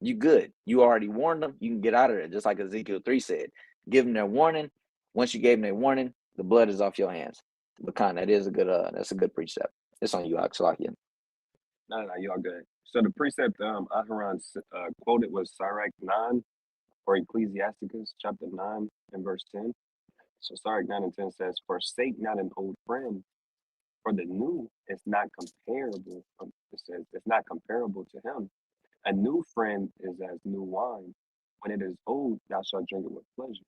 you good. You already warned them, you can get out of there. Just like Ezekiel 3 said, give them their warning. Once you gave them their warning, the blood is off your hands. But that's a good precept. It's on you, Axelakia. No, y'all good. So the precept Aharon quoted was Sirach 9 or Ecclesiasticus chapter 9 and verse 10. So Sirach 9 and 10 says, forsake not an old friend, for the new is not comparable. It says it's not comparable to him. A new friend is as new wine. When it is old, thou shalt drink it with pleasure.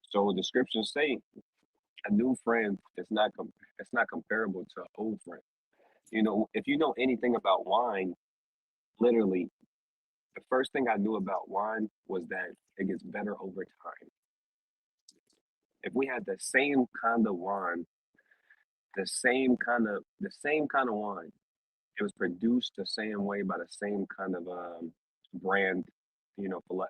So the scriptures say a new friend is it's not comparable to an old friend. If you know anything about wine, literally, the first thing I knew about wine was that it gets better over time. If we had the same kind of wine, the same kind of wine, it was produced the same way by the same kind of brand, for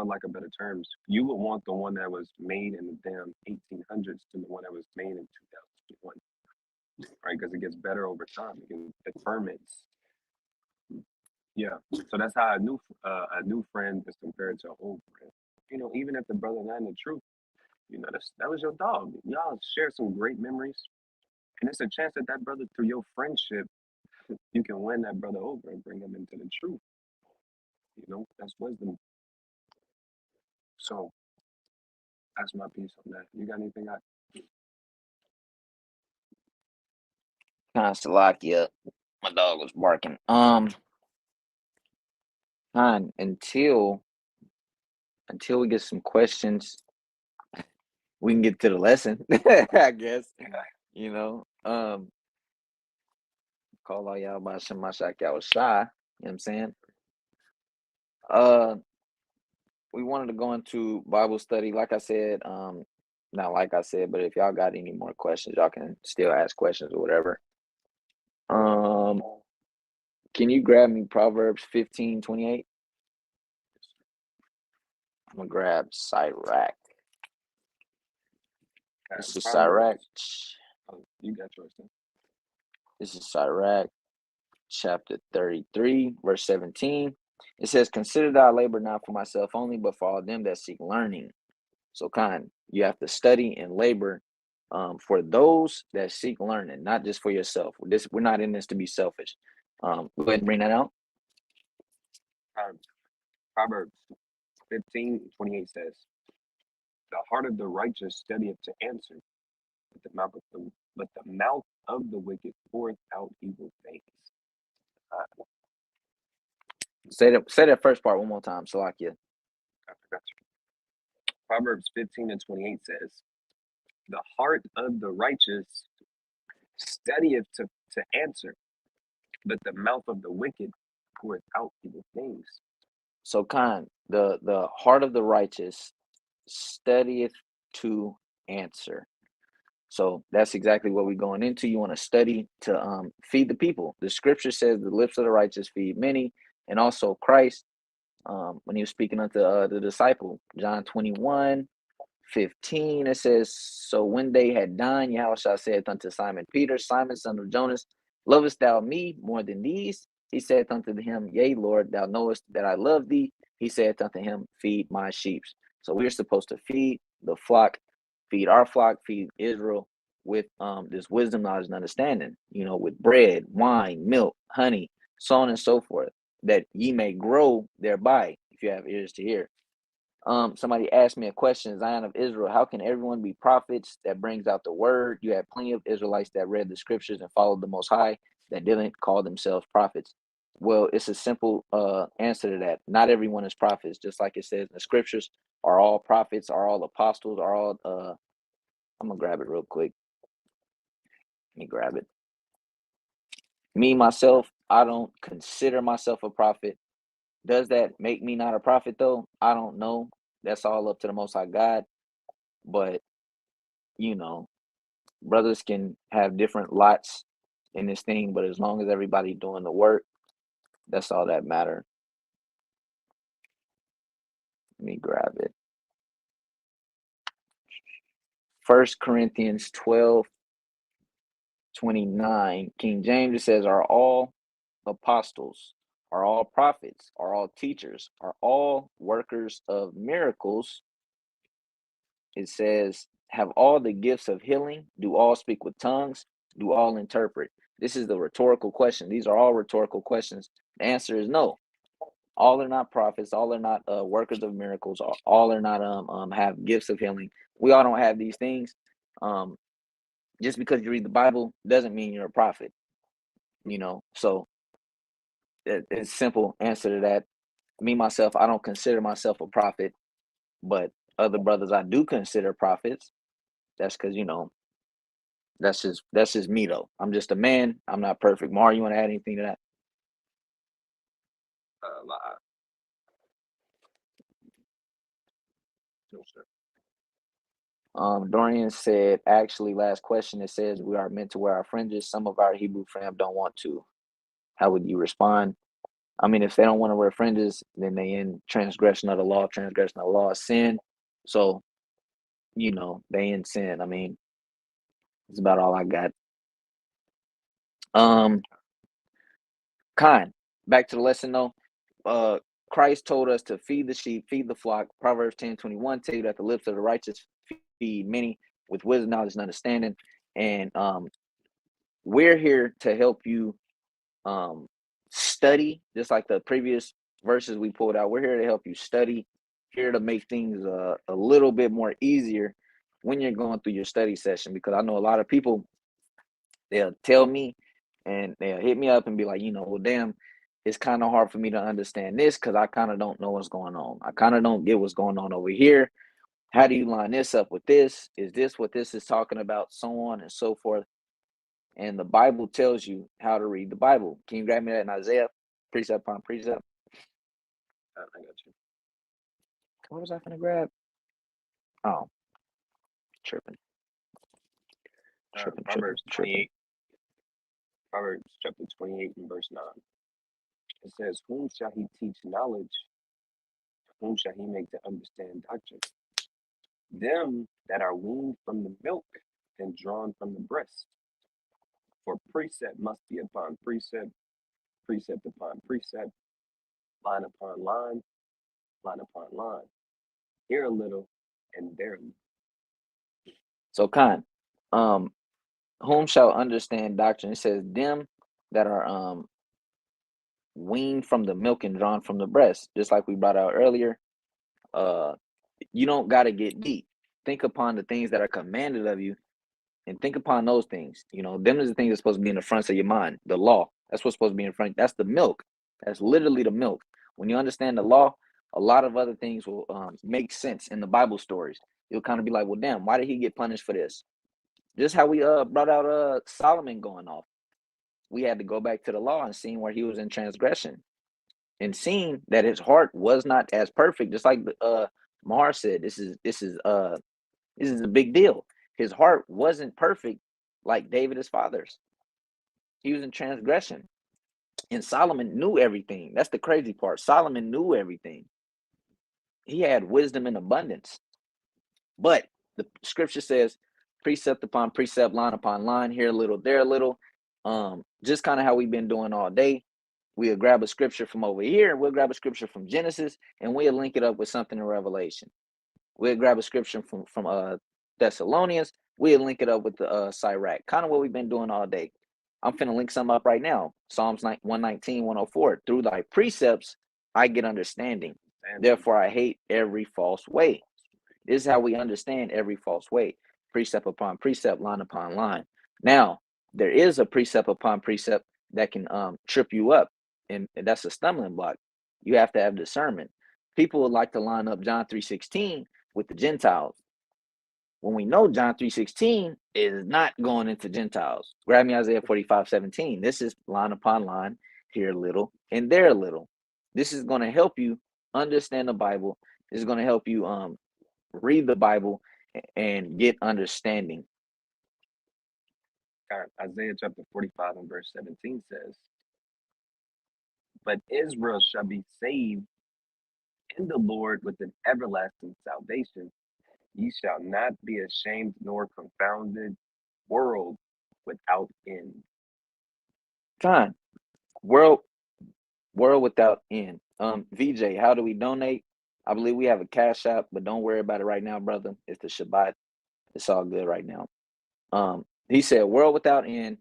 lack of better terms, you would want the one that was made in the damn 1800s to the one that was made in 2021, right? Because it gets better over time. It ferments. Yeah. So that's how a new friend is compared to an old friend. Even if the brother not in the truth, that was your dog. Y'all share some great memories, and it's a chance that that brother, through your friendship, you can win that brother over and bring him into the truth. That's wisdom. So that's my piece on that. You got anything? Salakia, my dog was barking. Until we get some questions, we can get to the lesson. I guess. Call all y'all by Shemashak y'all was shy. You know what I'm saying? We wanted to go into Bible study. Like I said, not like I said, but if y'all got any more questions, y'all can still ask questions or whatever. Can you grab me Proverbs 15:28? I'm gonna grab Sirach. This is Sirach. You got yours. This is Sirach, chapter 33, verse 17. It says, consider thy labor not for myself only, but for all them that seek learning. So you have to study and labor for those that seek learning, not just for yourself. We're not in this to be selfish. Go ahead and bring that out. Proverbs 15:28 says, the heart of the righteous studieth to answer, but the mouth of the wicked poureth out evil things. Say that first part one more time, Salakia. Proverbs 15:28 says, the heart of the righteous studieth to answer, but the mouth of the wicked poureth out evil things. So the heart of the righteous studieth to answer. So that's exactly what we're going into. You want to study to feed the people. The scripture says the lips of the righteous feed many, and also Christ, when he was speaking unto the disciple, John 21:15, it says, so when they had done, Yahushua said unto Simon Peter, Simon, son of Jonas, lovest thou me more than these? He said unto him, yea, Lord, thou knowest that I love thee. He said unto him, feed my sheep. So we're supposed to feed the flock, feed our flock, feed Israel with this wisdom, knowledge, and understanding, with bread, wine, milk, honey, so on and so forth, that ye may grow thereby, if you have ears to hear. Somebody asked me a question, Zion of Israel, how can everyone be prophets that brings out the word? You had plenty of Israelites that read the scriptures and followed the Most High that didn't call themselves prophets. Well, it's a simple answer to that. Not everyone is prophets, just like it says in the scriptures. Are all prophets? Are all apostles? Are all I'm gonna grab it real quick. Let me grab it. Me, myself, I don't consider myself a prophet. Does that make me not a prophet though? I don't know. That's all up to the Most High God. But you know, brothers can have different lots in this thing, but as long as everybody doing the work, that's all that matter. Let me grab it. 1 Corinthians 12:29, King James, it says, are all apostles, are all prophets, are all teachers, are all workers of miracles. It says, have all the gifts of healing, do all speak with tongues, do all interpret. This is the rhetorical question. These are all rhetorical questions. The answer is no. All are not prophets. All are not workers of miracles. All are not have gifts of healing. We all don't have these things. Just because you read the Bible doesn't mean you're a prophet. So it's simple answer to that. Me myself, I don't consider myself a prophet, but other brothers I do consider prophets. That's because that's just me though. I'm just a man. I'm not perfect. Mar, you want to add anything to that? Lie. No, sir. Dorian said, actually, last question, it says we are meant to wear our fringes. Some of our Hebrew fam don't want to. How would you respond? I mean, if they don't want to wear fringes, then they in transgression of the law. Transgression of the law is sin. So, they in sin. I mean, that's about all I got. Kind. Back to the lesson though. Christ told us to feed the sheep, feed the flock. Proverbs 10:21 tell you that the lips of the righteous feed many with wisdom, knowledge, and understanding. And we're here to help you study, just like the previous verses we pulled out. We're here to help you study, here to make things a little bit more easier when you're going through your study session, because I know a lot of people, they'll tell me and they'll hit me up and be like, well, damn, it's kind of hard for me to understand this because I kind of don't know what's going on. I kind of don't get what's going on over here. How do you line this up with this? Is this what this is talking about? So on and so forth. And the Bible tells you how to read the Bible. Can you grab me that in Isaiah? Precept upon precept. I got you. What was I going to grab? Oh, tripping. Proverbs 28. Proverbs chapter 28 and verse 9. It says, whom shall he teach knowledge? Whom shall he make to understand doctrine? Them that are weaned from the milk and drawn from the breast. For precept must be upon precept, precept upon precept, line upon line, line upon line. Here a little and there a little. So, whom shall understand doctrine? It says, them that are weaned from the milk and drawn from the breast, just like we brought out earlier. You don't got to get deep. Think upon the things that are commanded of you and think upon those things. Them is the things that's supposed to be in the front of your mind. The law, that's what's supposed to be in front. That's the milk. That's literally the milk. When you understand the law, a lot of other things will make sense in the Bible stories. You'll kind of be like, well, damn, why did he get punished for this? Just how we brought out Solomon going off. We had to go back to the law and seeing where he was in transgression and seeing that his heart was not as perfect. Just like Mar said, this is a big deal. His heart wasn't perfect like David, his father's. He was in transgression. And Solomon knew everything. That's the crazy part. Solomon knew everything. He had wisdom in abundance. But the scripture says precept upon precept, line upon line, here a little, there a little. Just kind of how we've been doing all day. We'll grab a scripture from over here, we'll grab a scripture from Genesis, and we'll link it up with something in Revelation. We'll grab a scripture from Thessalonians, we'll link it up with the Sirach. Kind of what we've been doing all day. I'm finna link some up right now. Psalms 119, 104. Through thy precepts, I get understanding. Therefore, I hate every false way. This is how we understand every false way. Precept upon precept, line upon line. Now, there is a precept upon precept that can trip you up, and that's a stumbling block. You have to have discernment. People would like to line up John 3:16 with the Gentiles, when we know John 3:16 is not going into Gentiles. Grab me Isaiah 45:17. This is line upon line, here a little and there a little. This is going to help you understand the Bible. This is going to help you read the Bible and get understanding. Isaiah chapter 45 and verse 17 says, "But Israel shall be saved in the Lord with an everlasting salvation. Ye shall not be ashamed nor confounded, world without end." Fine. World without end. VJ, how do we donate? I believe we have a cash app, but don't worry about it right now, brother. It's the Shabbat. It's all good right now. He said, world without end.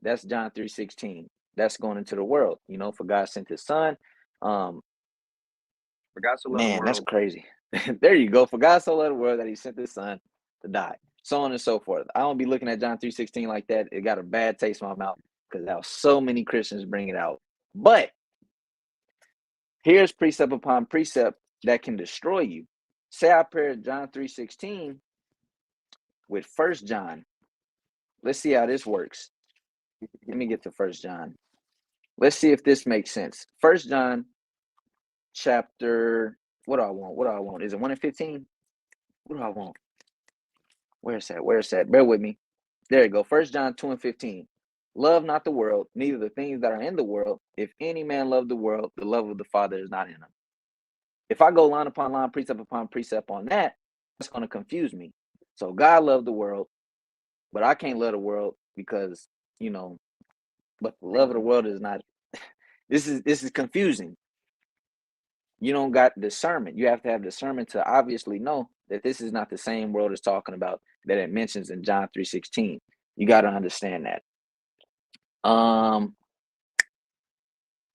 That's John 3:16. That's going into the world. For God sent his son. For God so loved the Man, that's world. crazy. There you go. For God so loved the world that he sent his son to die. So on and so forth. I don't be looking at John 3:16 like that. It got a bad taste in my mouth because how so many Christians bring it out. But here's precept upon precept that can destroy you. Say I pair John 3:16 with 1 John. Let's see how this works. Let me get to 1 John. Let's see if this makes sense. 1 John chapter, what do I want? Is it 1 and 15? What do I want? Where's that? Bear with me. There you go. 1 John 2 and 15. Love not the world, neither the things that are in the world. If any man love the world, the love of the Father is not in him. If I go line upon line, precept upon precept on that, that's going to confuse me. So God loved the world, but I can't love the world because, but the love of the world is not. This is confusing. You don't got discernment. You have to have discernment to obviously know that this is not the same world it's talking about that it mentions in John 3:16. You got to understand that.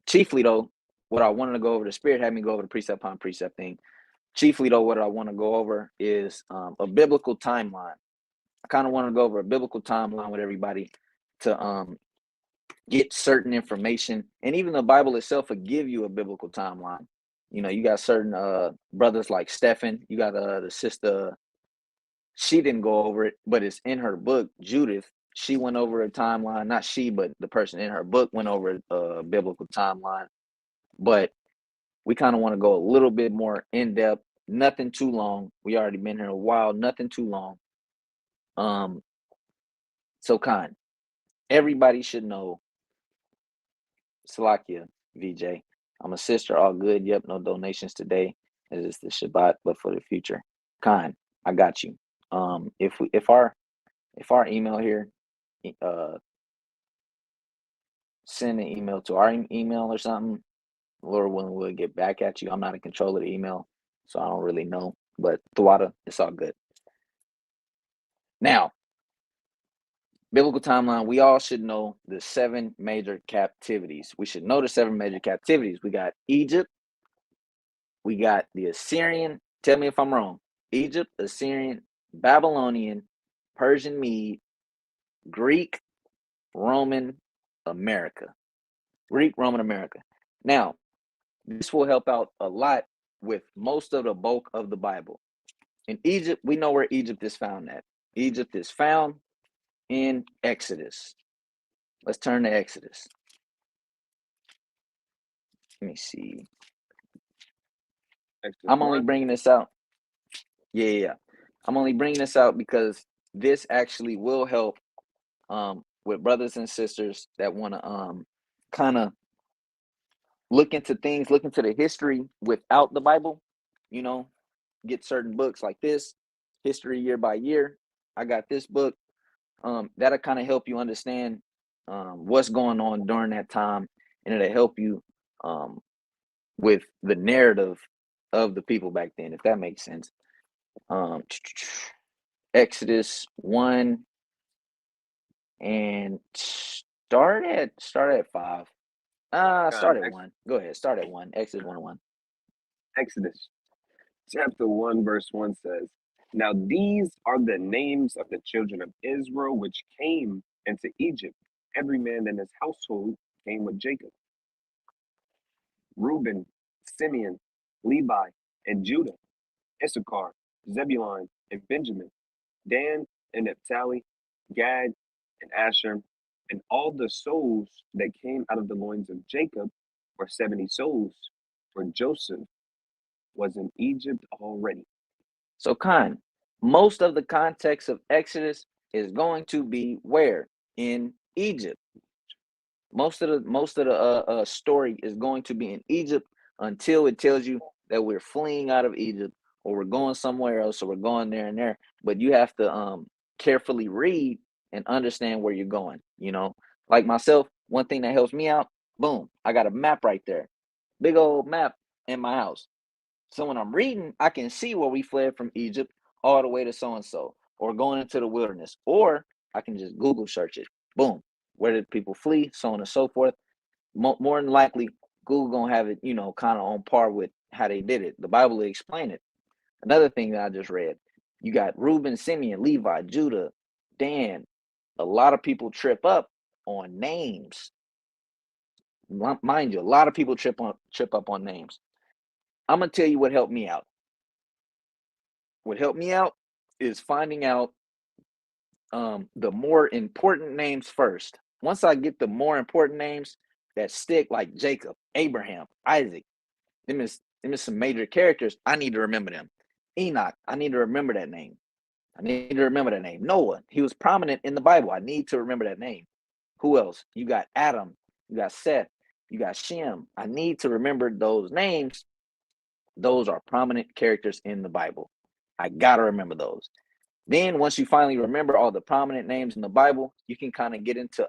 Chiefly though, what I wanted to go over, the Spirit had me go over the precept upon precept thing. Chiefly though, what I want to go over is a biblical timeline. I kind of want to go over a biblical timeline with everybody to get certain information, and even the Bible itself will give you a biblical timeline. You got certain brothers like Stephen. You got the sister. She didn't go over it, but it's in her book. Judith, she went over a timeline. Not she, but the person in her book went over a biblical timeline. But we kind of want to go a little bit more in depth. Nothing too long. We already been here a while. Nothing too long. So everybody should know. Salakia, VJ. I'm a sister, all good. Yep, no donations today. It is the Shabbat, but for the future. I got you. If our email here, send an email to our email or something, Lord willing, we'll get back at you. I'm not in control of the email, so I don't really know. But Thawada, it's all good. Now, biblical timeline, we all should know the 7 major captivities. We should know the 7 major captivities. We got Egypt. We got the Assyrian. Tell me if I'm wrong. Egypt, Assyrian, Babylonian, Persian Mede, Greek, Roman, America. Greek, Roman, America. Now, this will help out a lot with most of the bulk of the Bible. In Egypt, we know where Egypt is found at. Egypt is found in Exodus. Let's turn to Exodus. Let me see. I'm only bringing this out. Yeah. I'm only bringing this out because this actually will help with brothers and sisters that want to kind of look into things, look into the history without the Bible, get certain books like this, History Year by Year. I got this book. That'll kind of help you understand what's going on during that time, and it'll help you with the narrative of the people back then, if that makes sense. Exodus 1 and start at 5. Start at 1. Go ahead. Start at 1. Exodus 1 and 1. Exodus chapter 1, verse 1 says, Now these are the names of the children of Israel which came into Egypt. Every man in his household came with Jacob. Reuben, Simeon, Levi, and Judah, Issachar, Zebulun, and Benjamin, Dan and Naphtali, Gad and Asher, and all the souls that came out of the loins of Jacob were 70 souls, for Joseph was in Egypt already. So, most of the context of Exodus is going to be where? In Egypt. Most of the story is going to be in Egypt until it tells you that we're fleeing out of Egypt or we're going somewhere else or we're going there and there. But you have to carefully read and understand where you're going. Like myself, one thing that helps me out, boom, I got a map right there, big old map in my house. So when I'm reading, I can see where we fled from Egypt all the way to so and so, or going into the wilderness, or I can just Google search it. Boom, where did people flee, so on and so forth. More than likely, Google gonna have it, kind of on par with how they did it. The Bible will explain it. Another thing that I just read, you got Reuben, Simeon, Levi, Judah, Dan. A lot of people trip up on names. Mind you, a lot of people trip up on names. I'm gonna tell you what helped me out. What helped me out is finding out the more important names first. Once I get the more important names that stick, like Jacob, Abraham, Isaac, them is some major characters. I need to remember them. Enoch, I need to remember that name. I need to remember that name. Noah, he was prominent in the Bible. I need to remember that name. Who else? You got Adam, you got Seth, you got Shem. I need to remember those names. Those are prominent characters in the Bible. I gotta remember those. Then once you finally remember all the prominent names in the Bible, you can kind of get into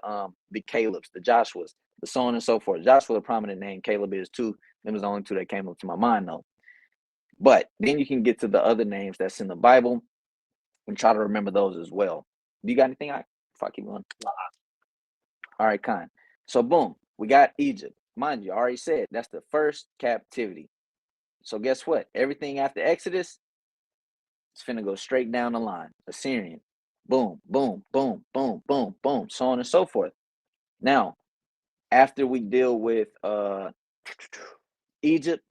the Calebs, the Joshuas, the so on and so forth. Joshua, a prominent name. Caleb is too. Them was the only two that came up to my mind though. But then you can get to the other names that's in the Bible and try to remember those as well. Do you got anything? If I keep going. All right, kind. So boom, we got Egypt. Mind you, I already said that's the first captivity. So guess what? Everything after Exodus, it's finna go straight down the line. Assyrian. Boom, boom, boom, boom, boom, boom, so on and so forth. Now, after we deal with Egypt,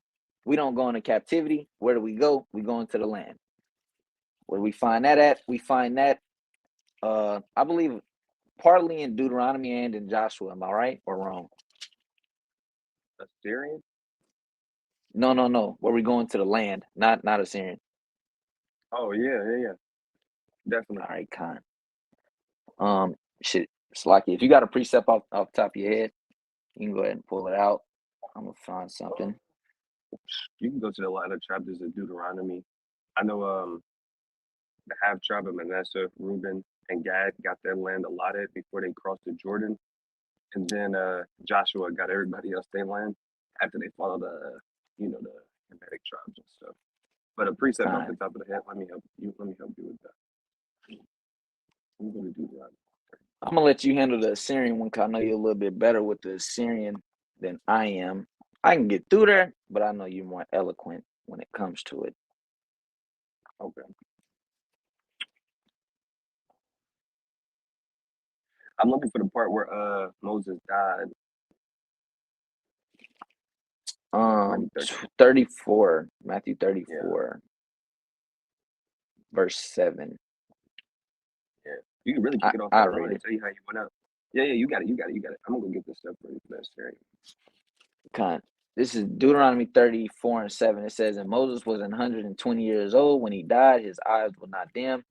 we don't go into captivity. Where do we go? We go into the land. Where do we find that at? We find that, I believe, partly in Deuteronomy and in Joshua. Am I right or wrong? Assyrian? No. Where we going to the land, not Assyrian. Oh, yeah. Definitely. All right, kind. Shit, Slacky, if you got a precept off the top of your head, you can go ahead and pull it out. I'm gonna find something. You can go to the latter chapters of Deuteronomy. I know the half tribe of Manasseh, Reuben, and Gad got their land allotted before they crossed the Jordan. And then Joshua got everybody else their land after they followed the Hermetic tribes and stuff. But a precept off the top of the head, let me help you with that. I'm gonna do that. I'm gonna let you handle the Assyrian one because I know you're a little bit better with the Assyrian than I am. I can get through there, but I know you're more eloquent when it comes to it. Okay. I'm looking for the part where Moses died. 34, Matthew 34, verse 7. Yeah, you can really kick it off. I I read already it. tell you how you went out. Yeah, you got it. I'm gonna go get this stuff ready for that Syrian. This is Deuteronomy 34 and 7. It says, And Moses was 120 years old when he died. His eyes were not dim,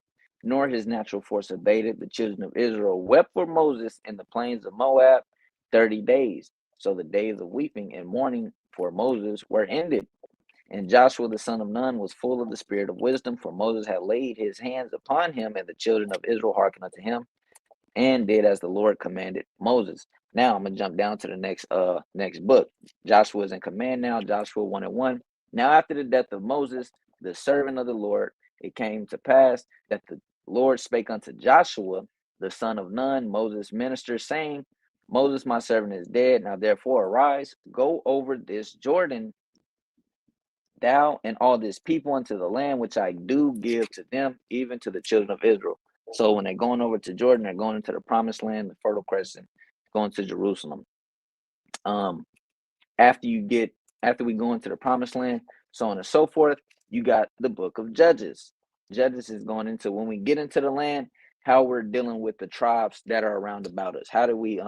nor his natural force abated. The children of Israel wept for Moses in the plains of Moab 30 days. So the days of weeping and mourning for Moses were ended. And Joshua the son of Nun was full of the spirit of wisdom, for Moses had laid his hands upon him, and the children of Israel hearkened unto him, and did as the Lord commanded Moses. Now I'm gonna jump down to the next book. Joshua is in command now. Joshua 1 and 1. Now after the death of Moses, the servant of the Lord, it came to pass that the Lord spake unto Joshua, the son of Nun, Moses' minister, saying, Moses, my servant, is dead. Now therefore arise, go over this Jordan, thou and all this people unto the land which I do give to them, even to the children of Israel. So when they're going over to Jordan, they're going into the promised land, the Fertile Crescent, going to Jerusalem. After we go into the promised land, so on and so forth, you got the book of Judges. Judges is going into, when we get into the land, how we're dealing with the tribes that are around about us. How do we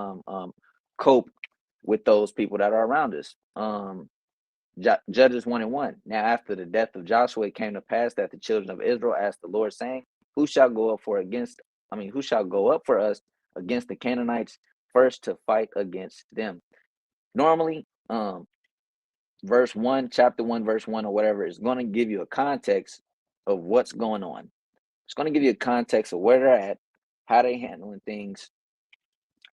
cope with those people that are around us? Judges 1:1. Now after the death of Joshua, it came to pass that the children of Israel asked the Lord, saying, who shall go up for us against the Canaanites, first to fight against them? Normally, chapter 1, verse 1 or whatever is going to give you a context of what's going on. It's going to give you a context of where they're at, how they handling things,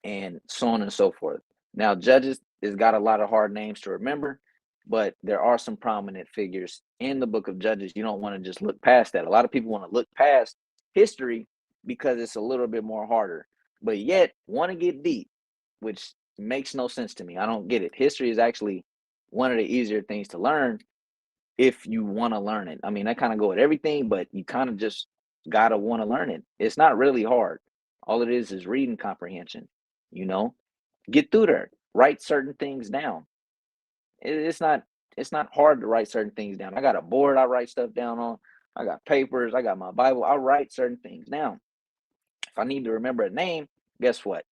and so on and so forth. Now, Judges has got a lot of hard names to remember, but there are some prominent figures in the book of Judges. You don't want to just look past that. A lot of people want to look past history because it's a little bit more harder, but yet want to get deep, which makes no sense to me. I don't get it. History is actually one of the easier things to learn if you want to learn it. I mean, I kind of go with everything, but you kind of just gotta want to learn it. It's not really hard. All it is reading comprehension. You know, get through there. Write certain things down. It's not hard to write certain things down. I got a board I write stuff down on. I got papers. I got my Bible. I write certain things down. If I need to remember a name, guess what?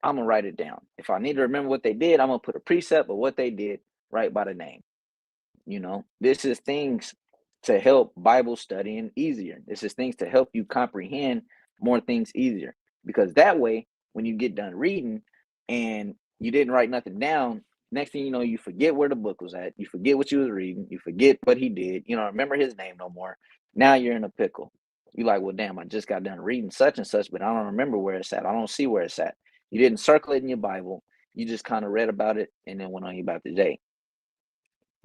I'm gonna write it down. If I need to remember what they did, I'm gonna put a precept of what they did right by the name. This is things to help Bible studying easier. This is things to help you comprehend more things easier. Because that way, when you get done reading and you didn't write nothing down, next thing you know, you forget where the book was at. You forget what you was reading. You forget what he did. You don't remember his name no more. Now you're in a pickle. You're like, well, damn, I just got done reading such and such, but I don't remember where it's at. I don't see where it's at. You didn't circle it in your Bible. You just kind of read about it and then went on about the day.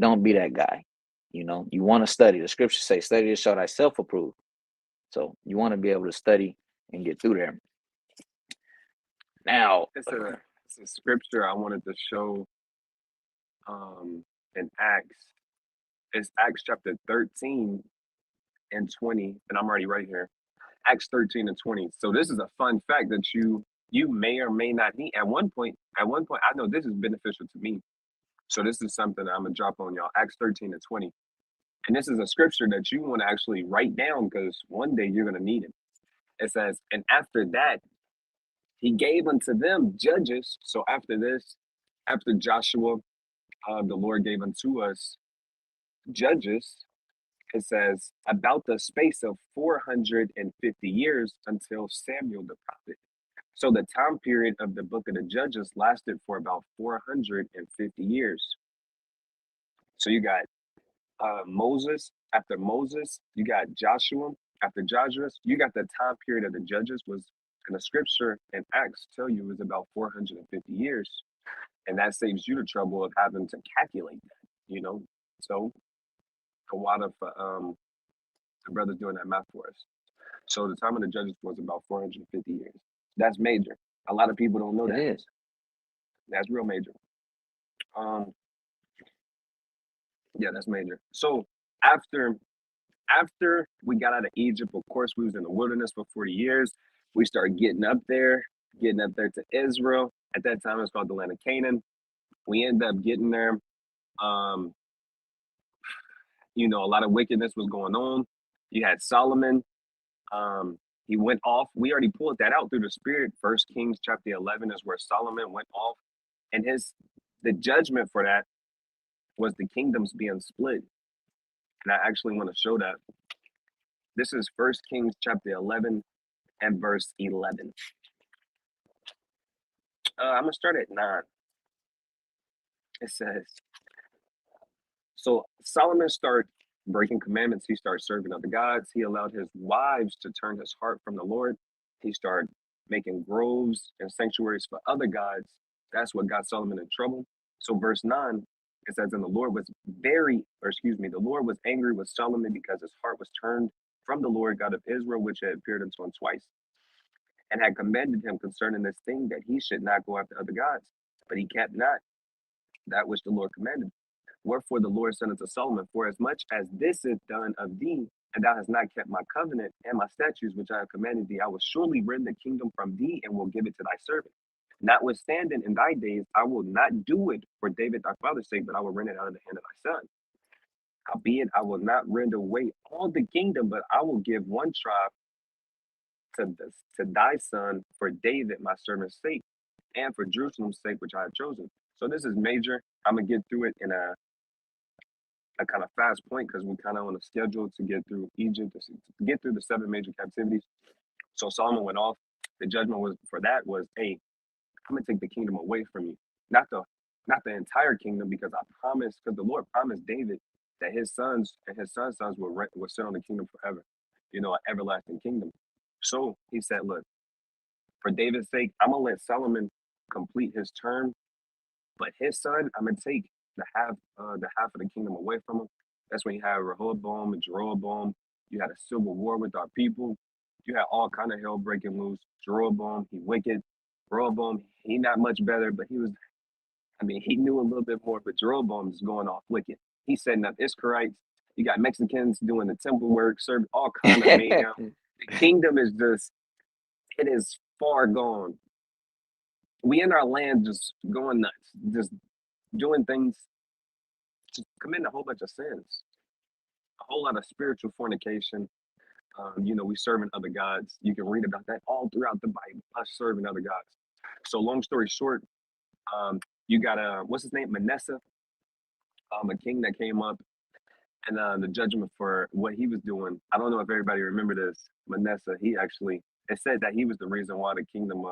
Don't be that guy. You want to study. The scriptures say, study to show thyself approved. So you want to be able to study and get through there. Now, it's a scripture I wanted to show in Acts. It's Acts chapter 13 and 20, and I'm already right here. Acts 13 and 20. So this is a fun fact that you may or may not need. At one point, I know this is beneficial to me. So this is something that I'm gonna drop on y'all. Acts 13 and 20. And this is a scripture that you want to actually write down because one day you're gonna need it. It says, and after that, he gave unto them judges. So after this, after Joshua, the Lord gave unto us judges. It says, about the space of 450 years until Samuel the prophet. So the time period of the book of the Judges lasted for about 450 years. So you got Moses. After Moses, you got Joshua. After Joshua, you got the time period of the Judges was, in the scripture and Acts tell you, is about 450 years. And that saves you the trouble of having to calculate that. So a lot of the brothers doing that math for us. So the time of the Judges was about 450 years. That's major. A lot of people don't know that. it is. That's real major. Yeah, that's major. So after we got out of Egypt, of course, we was in the wilderness for 40 years. We started getting up there to Israel. At that time, it's called the land of Canaan. We ended up getting there. A lot of wickedness was going on. You had Solomon. He went off. We already pulled that out through the spirit. First Kings chapter 11 is where Solomon went off. And the judgment for that was the kingdoms being split. And I actually want to show that. This is First Kings chapter 11 and verse 11. I'm going to start at 9. It says, so Solomon started breaking commandments. He started serving other gods. He allowed his wives to turn his heart from the Lord. He started making groves and sanctuaries for other gods. That's what got Solomon in trouble. So verse 9, it says, and the Lord was angry with Solomon because his heart was turned from the Lord God of Israel, which had appeared unto him twice, and had commanded him concerning this thing that he should not go after other gods. But he kept not that which the Lord commanded. Wherefore the Lord said unto Solomon, for as much as this is done of thee, and thou hast not kept my covenant and my statutes which I have commanded thee, I will surely rend the kingdom from thee and will give it to thy servant. Notwithstanding, in thy days I will not do it for David thy father's sake, but I will rend it out of the hand of thy son. Howbeit, I will not rend away all the kingdom, but I will give one tribe to thy son for David my servant's sake, and for Jerusalem's sake, which I have chosen. So this is major. I'm gonna get through it in a kind of fast point because we kind of on a schedule to get through Egypt, to get through the 7 major captivities. So Solomon went off. The judgment was for that was, hey, I'm gonna take the kingdom away from you, not the entire kingdom, because I promised, because the Lord promised David that his sons and his sons' sons will sit on the kingdom forever, an everlasting kingdom. So he said, look, for David's sake, I'm gonna let Solomon complete his term, but his son, I'm gonna take the half of the kingdom away from him. That's when you have Rehoboam and Jeroboam. You had a civil war with our people. You had all kind of hell breaking loose. Jeroboam, he wicked. Rehoboam, he not much better, but he knew a little bit more, but Jeroboam is going off wicked. He's setting up Ishkarites. You got Mexicans doing the temple work, serving all kind of mayhem. The kingdom is it is far gone. We in our land just going nuts, just doing things, just committing a whole bunch of sins, a whole lot of spiritual fornication. We serving other gods. You can read about that all throughout the Bible, us serving other gods. So long story short, you got what's his name, Manasseh, a king that came up, and the judgment for what he was doing. I don't know if everybody remember this. Manasseh, it said that he was the reason why the kingdom,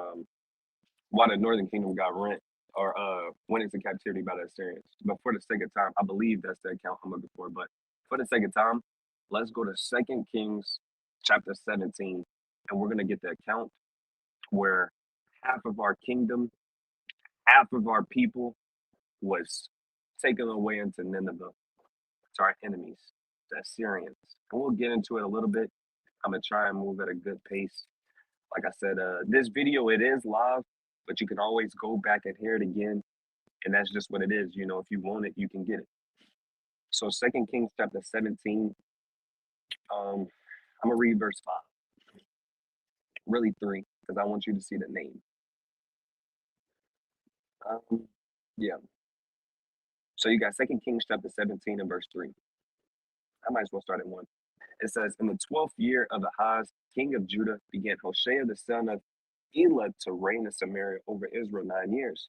why the northern kingdom got rent or went into captivity by the Assyrians. But for the sake of time, I believe that's the account I'm looking for. But for the sake of time, let's go to 2 Kings chapter 17, and we're gonna get the account where half of our kingdom, half of our people was taken away into Nineveh, to our enemies, the Assyrians. And we'll get into it a little bit. I'm gonna try and move at a good pace. Like I said, this video, it is live, but you can always go back and hear it again. And that's just what it is. If you want it, you can get it. So 2 Kings chapter 17, I'm gonna read verse 5. Really 3, because I want you to see the name. Yeah. So you got 2 Kings chapter 17 and verse 3. I might as well start at 1. It says, in the 12th year of Ahaz, king of Judah, began Hoshea the son of Elah to reign in Samaria over Israel 9 years.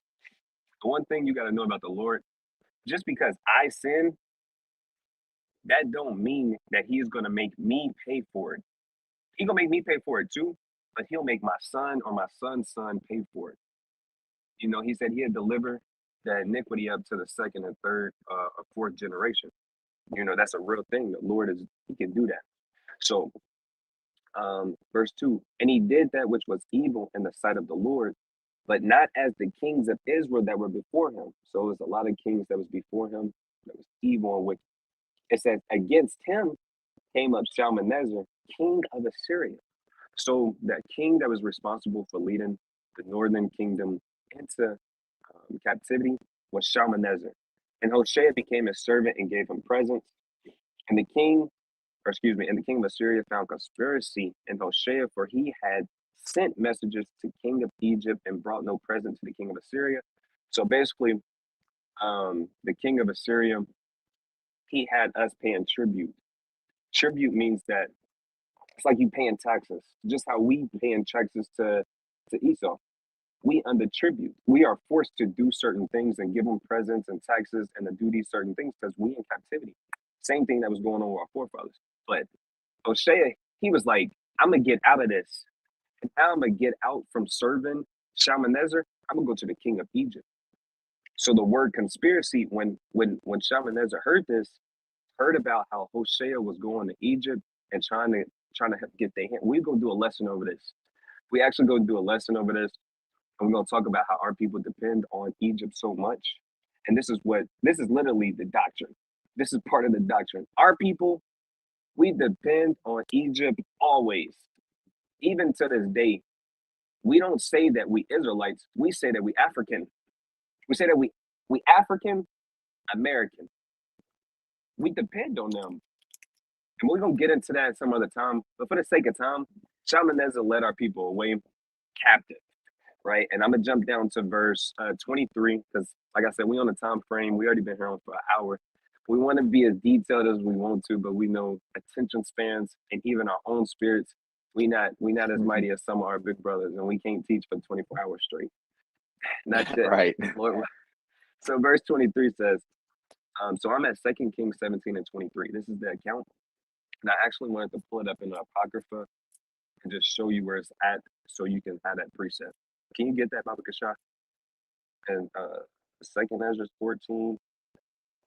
The one thing you got to know about the Lord, just because I sin, that don't mean that he's going to make me pay for it. He's going to make me pay for it too, but he'll make my son or my son's son pay for it. He said he'd deliver the iniquity up to the second and third or fourth generation. That's a real thing. The Lord he can do that. So verse 2, and he did that which was evil in the sight of the Lord, but not as the kings of Israel that were before him. So it was a lot of kings that was before him that was evil and wicked. It says, against him came up Shalmaneser, king of Assyria. So that king that was responsible for leading the northern kingdom into captivity was Shalmaneser. And Hoshea became his servant and gave him presents. And the king of Assyria found conspiracy in Hoshea, for he had sent messages to king of Egypt and brought no present to the king of Assyria. So basically, the king of Assyria, he had us paying tribute. Tribute means that it's like you paying taxes, just how we paying taxes to Esau. We under tribute. We are forced to do certain things and give them presents and taxes and to do these certain things because we in captivity. Same thing that was going on with our forefathers. But Hoshea, he was like, I'm gonna get out of this. And now I'm gonna get out from serving Shalmaneser. I'm gonna go to the king of Egypt. So the word conspiracy, when Shalmaneser heard about how Hoshea was going to Egypt and trying to get their hand. We're gonna do a lesson over this. We actually gonna do a lesson over this, and we're gonna talk about how our people depend on Egypt so much. And this is literally the doctrine. This is part of the doctrine. Our people, we depend on Egypt always. Even to this day, we don't say that we Israelites. We say that we African. We say that we African American. we depend on them. And we're gonna get into that some other time. But for the sake of time, Shalmaneser led our people away captive, right? And I'm gonna jump down to verse 23 because, like I said, we on a time frame. We already been here on for an hour. We want to be as detailed as we want to, but we know attention spans and even our own spirits. We not as mighty as some of our big brothers, and we can't teach for 24 hours straight. Not yet, Right. Lord. So verse 23 says, so I'm at 2 Kings 17 and 23. This is the account. And I actually wanted to pull it up in the Apocrypha and just show you where it's at so you can have that precept. Can you get that, Baba Kasha? And Second Ezra 14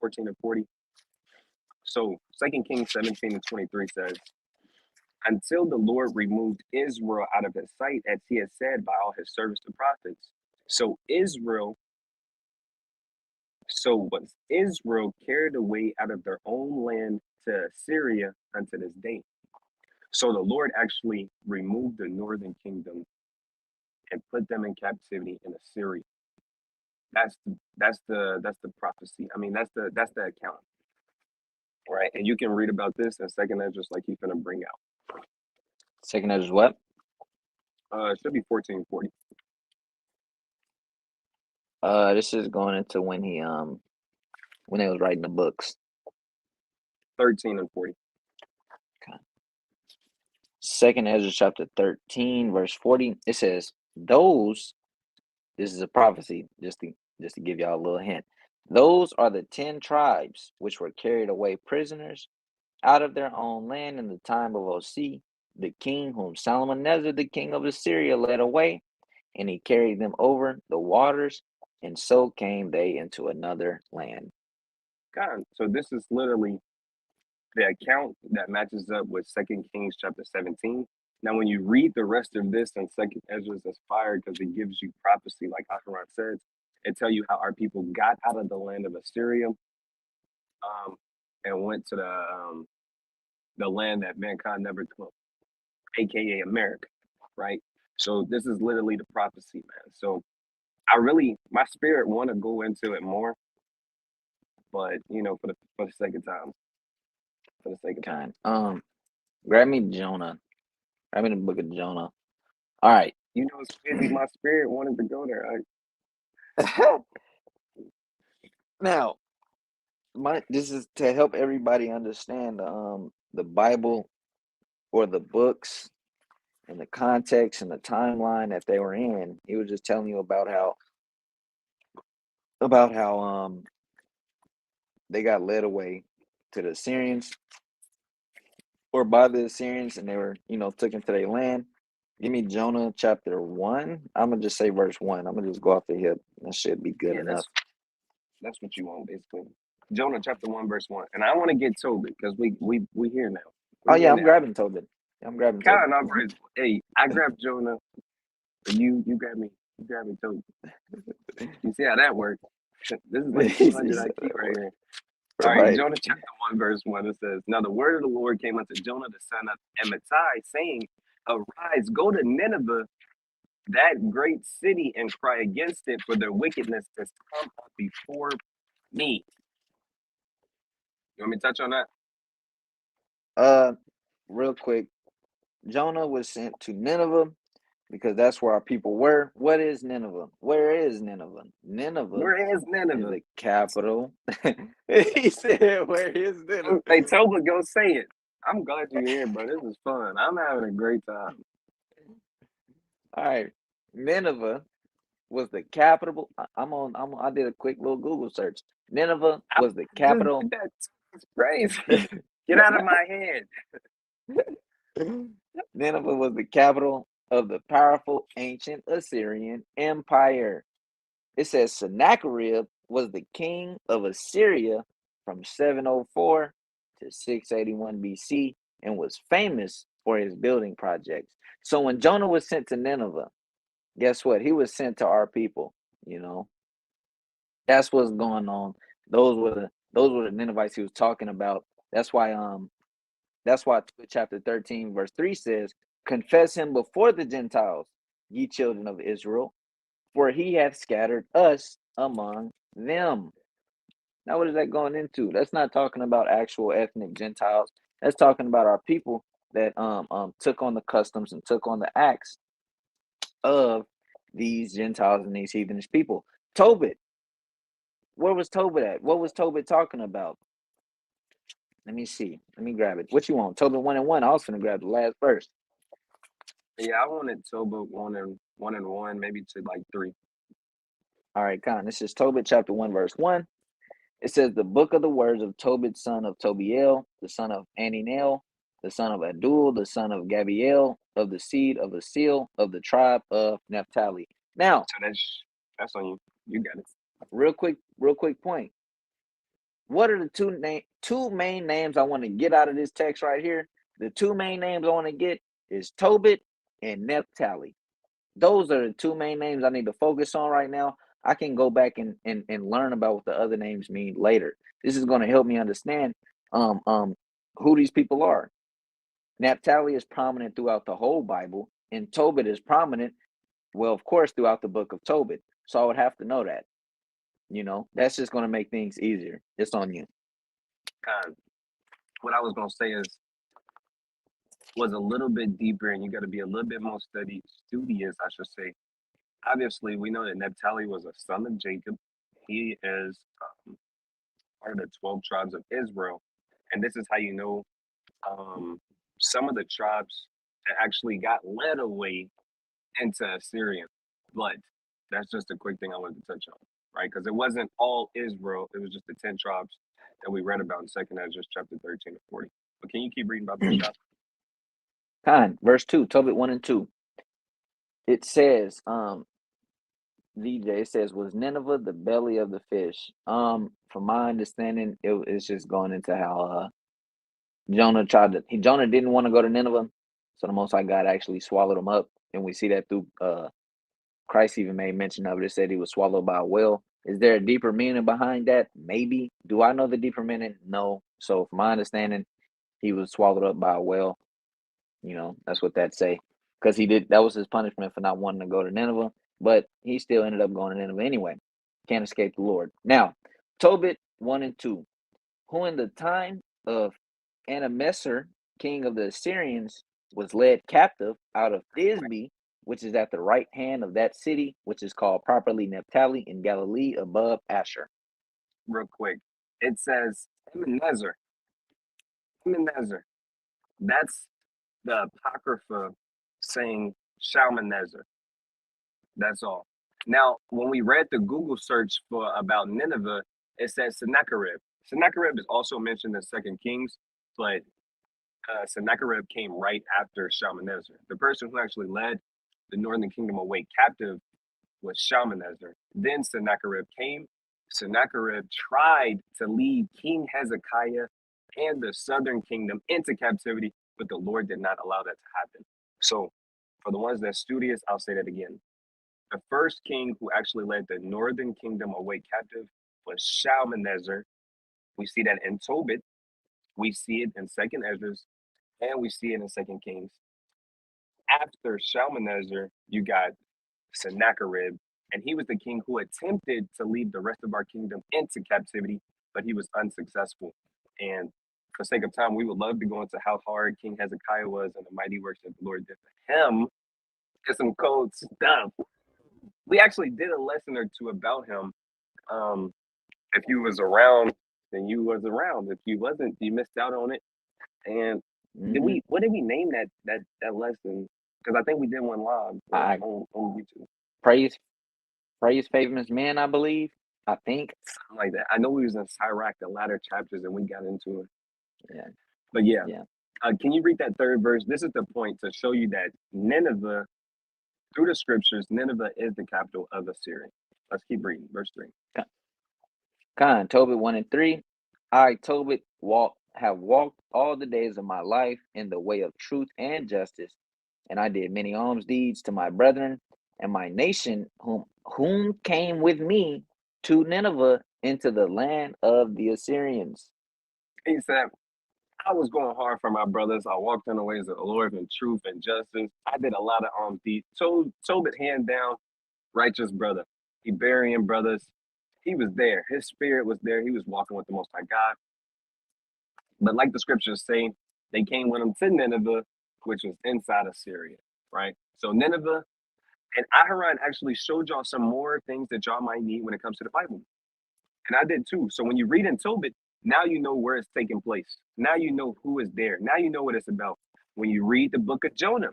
and 40. So 2 Kings 17 and 23 says, until the Lord removed Israel out of his sight, as he had said by all his servants the prophets. So was Israel carried away out of their own land to Syria unto this day. So the Lord actually removed the northern kingdom and put them in captivity in Assyria. That's the prophecy. I mean, that's the account, right? And you can read about this in Second Ezra, like he's gonna bring out. Second Ezra what? It should be 1440. This is going into when they was writing the books. 13 and 40. Okay. Second Ezra chapter 13, verse 40. It says, those, this is a prophecy, just to give y'all a little hint. Those are the 10 tribes which were carried away prisoners out of their own land in the time of Osea, the king whom Shalmaneser, the king of Assyria, led away, and he carried them over the waters, and so came they into another land. God, so this is literally the account that matches up with Second Kings chapter 17. Now, when you read the rest of this in Second Ezra, it's fire because it gives you prophecy, like Aharon says. It tell you how our people got out of the land of Assyria, and went to the land that mankind never took, aka America, right? So this is literally the prophecy, man. So my spirit want to go into it more, but for the sake of time, Grab me Jonah. Grab me the book of Jonah. All right. It's crazy. My spirit wanted to go there. Now, this is to help everybody understand the Bible or the books and the context and the timeline that they were in. He was just telling you about how they got led away to the Assyrians or by the Assyrians, and they were took into their land. Give me Jonah chapter 1. I'm gonna just say verse 1. I'm gonna just go off the hip. That should be good enough. That's what you want, basically. Jonah chapter 1 verse 1. And I want to get Tobit because we here now. I'm grabbing Tobit. I'm grabbing Tobit. Hey, I grabbed Jonah. You grab me. You grab me Tobit. You see how that works? This is like 200 IQ right here. All right, Jonah chapter 1 verse 1. It says, now the word of the Lord came unto Jonah the son of Amittai, saying, arise, go to Nineveh, that great city, and cry against it, for their wickedness has come up before me. You want me to touch on that? Real quick. Jonah was sent to Nineveh because that's where our people were. What is Nineveh? Where is Nineveh? Where is Nineveh? Is the capital. He said, where is Nineveh? Hey, Toba, go say it. I'm glad you're here, bro. This is fun. I'm having a great time. All right. Nineveh was the capital. I did a quick little Google search. Nineveh was the capital. That's crazy. Get out of my head. Nineveh was the capital of the powerful ancient Assyrian Empire. It says Sennacherib was the king of Assyria from 704 to 681 BC and was famous for his building projects. So when Jonah was sent to Nineveh, guess what? He was sent to our people, That's what's going on. Those were the Ninevites he was talking about. That's why chapter 13 verse 3 says, confess him before the Gentiles, ye children of Israel, for he hath scattered us among them. Now, what is that going into? That's not talking about actual ethnic Gentiles. That's talking about our people that took on the customs and took on the acts of these Gentiles and these heathenish people. Tobit, where was Tobit at? What was Tobit talking about? Let me see. Let me grab it. What you want? Tobit 1:1. I was gonna grab the last verse. Yeah, I wanted Tobit 1 and 1, maybe to like 3. All right, Con. This is Tobit chapter 1, verse 1. It says, the book of the words of Tobit, son of Tobiel, the son of Aninel, the son of Adul, the son of Gabiel, of the seed of Asil, of the tribe of Naphtali. Now, So that's on you. You got it. real quick point. What are the two main names I want to get out of this text right here? The two main names I want to get is Tobit and Naphtali. Those are the two main names I need to focus on right now. I can go back and learn about what the other names mean later. This is going to help me understand who these people are. Naphtali is prominent throughout the whole Bible, and Tobit is prominent, well, of course, throughout the book of Tobit. So I would have to know that. That's just going to make things easier. It's on you. What I was gonna say was a little bit deeper, and you got to be a little bit more studious, I should say. Obviously, we know that Naphtali was a son of Jacob. He is part of the 12 tribes of Israel, and this is how you know some of the tribes that actually got led away into Assyria. But that's just a quick thing I wanted to touch on, right? Because it wasn't all Israel; it was just the 10 tribes that we read about in Second Ezra chapter 13 to 40. But can you keep reading about this, Josh? Verse 2, Tobit 1 and 2. It says, DJ says, was Nineveh the belly of the fish? From my understanding, it's just going into how Jonah didn't want to go to Nineveh, so the Most High God actually swallowed him up, and we see that through Christ even made mention of it. It said he was swallowed by a whale. Is there a deeper meaning behind that? Maybe. Do I know the deeper meaning? No. So from my understanding, he was swallowed up by a whale. That's what that say. Because that was his punishment for not wanting to go to Nineveh, but he still ended up going to Nineveh anyway. Can't escape the Lord. Now, Tobit 1 and 2, who in the time of Anamesser, king of the Assyrians, was led captive out of Thisbe, which is at the right hand of that city, which is called properly Naphtali in Galilee above Asher. Real quick, it says Ebenezer. Ebenezer. That's the Apocrypha saying Shalmaneser. That's all. Now, when we read the Google search for about Nineveh, it says Sennacherib. Sennacherib is also mentioned in Second Kings, but Sennacherib came right after Shalmaneser. The person who actually led the northern kingdom away captive was Shalmaneser. Then Sennacherib came. Sennacherib tried to lead King Hezekiah and the southern kingdom into captivity, but the Lord did not allow that to happen. So, for the ones that's studious, I'll say that again. The first king who actually led the northern kingdom away captive was Shalmaneser. We see that in Tobit. We see it in Second Ezra, and we see it in Second Kings. After Shalmaneser, you got Sennacherib, and he was the king who attempted to lead the rest of our kingdom into captivity, but he was unsuccessful. And for sake of time, we would love to go into how hard King Hezekiah was and the mighty works that the Lord did for him. It's some cold stuff. We actually did a lesson or two about him. If you was around, then you was around. If you wasn't, you missed out on it. And what did we name that lesson? Because I think we did one live on YouTube. Praise famous men, I believe. I think something like that. I know we was in Sirach, the latter chapters, and we got into it. Yeah. But yeah. Can you read that third verse? This is the point to show you that Nineveh, through the scriptures, Nineveh is the capital of Assyria. Let's keep reading. Verse 3. Tobit 1 and 3. I, Tobit, have walked all the days of my life in the way of truth and justice, and I did many alms deeds to my brethren and my nation, whom came with me to Nineveh into the land of the Assyrians. He said, I was going hard for my brothers. I walked in the ways of the Lord in truth and justice. I did a lot of alms deeds. Tobit hand down, righteous brother. He burying brothers. He was there. His spirit was there. He was walking with the Most High God. But like the scriptures say, they came with him to Nineveh, which was inside of Syria, right? So Nineveh and Aharon actually showed y'all some more things that y'all might need when it comes to the Bible. And I did too. So when you read in Tobit, now you know where it's taking place. Now you know who is there. Now you know what it's about. When you read the book of Jonah,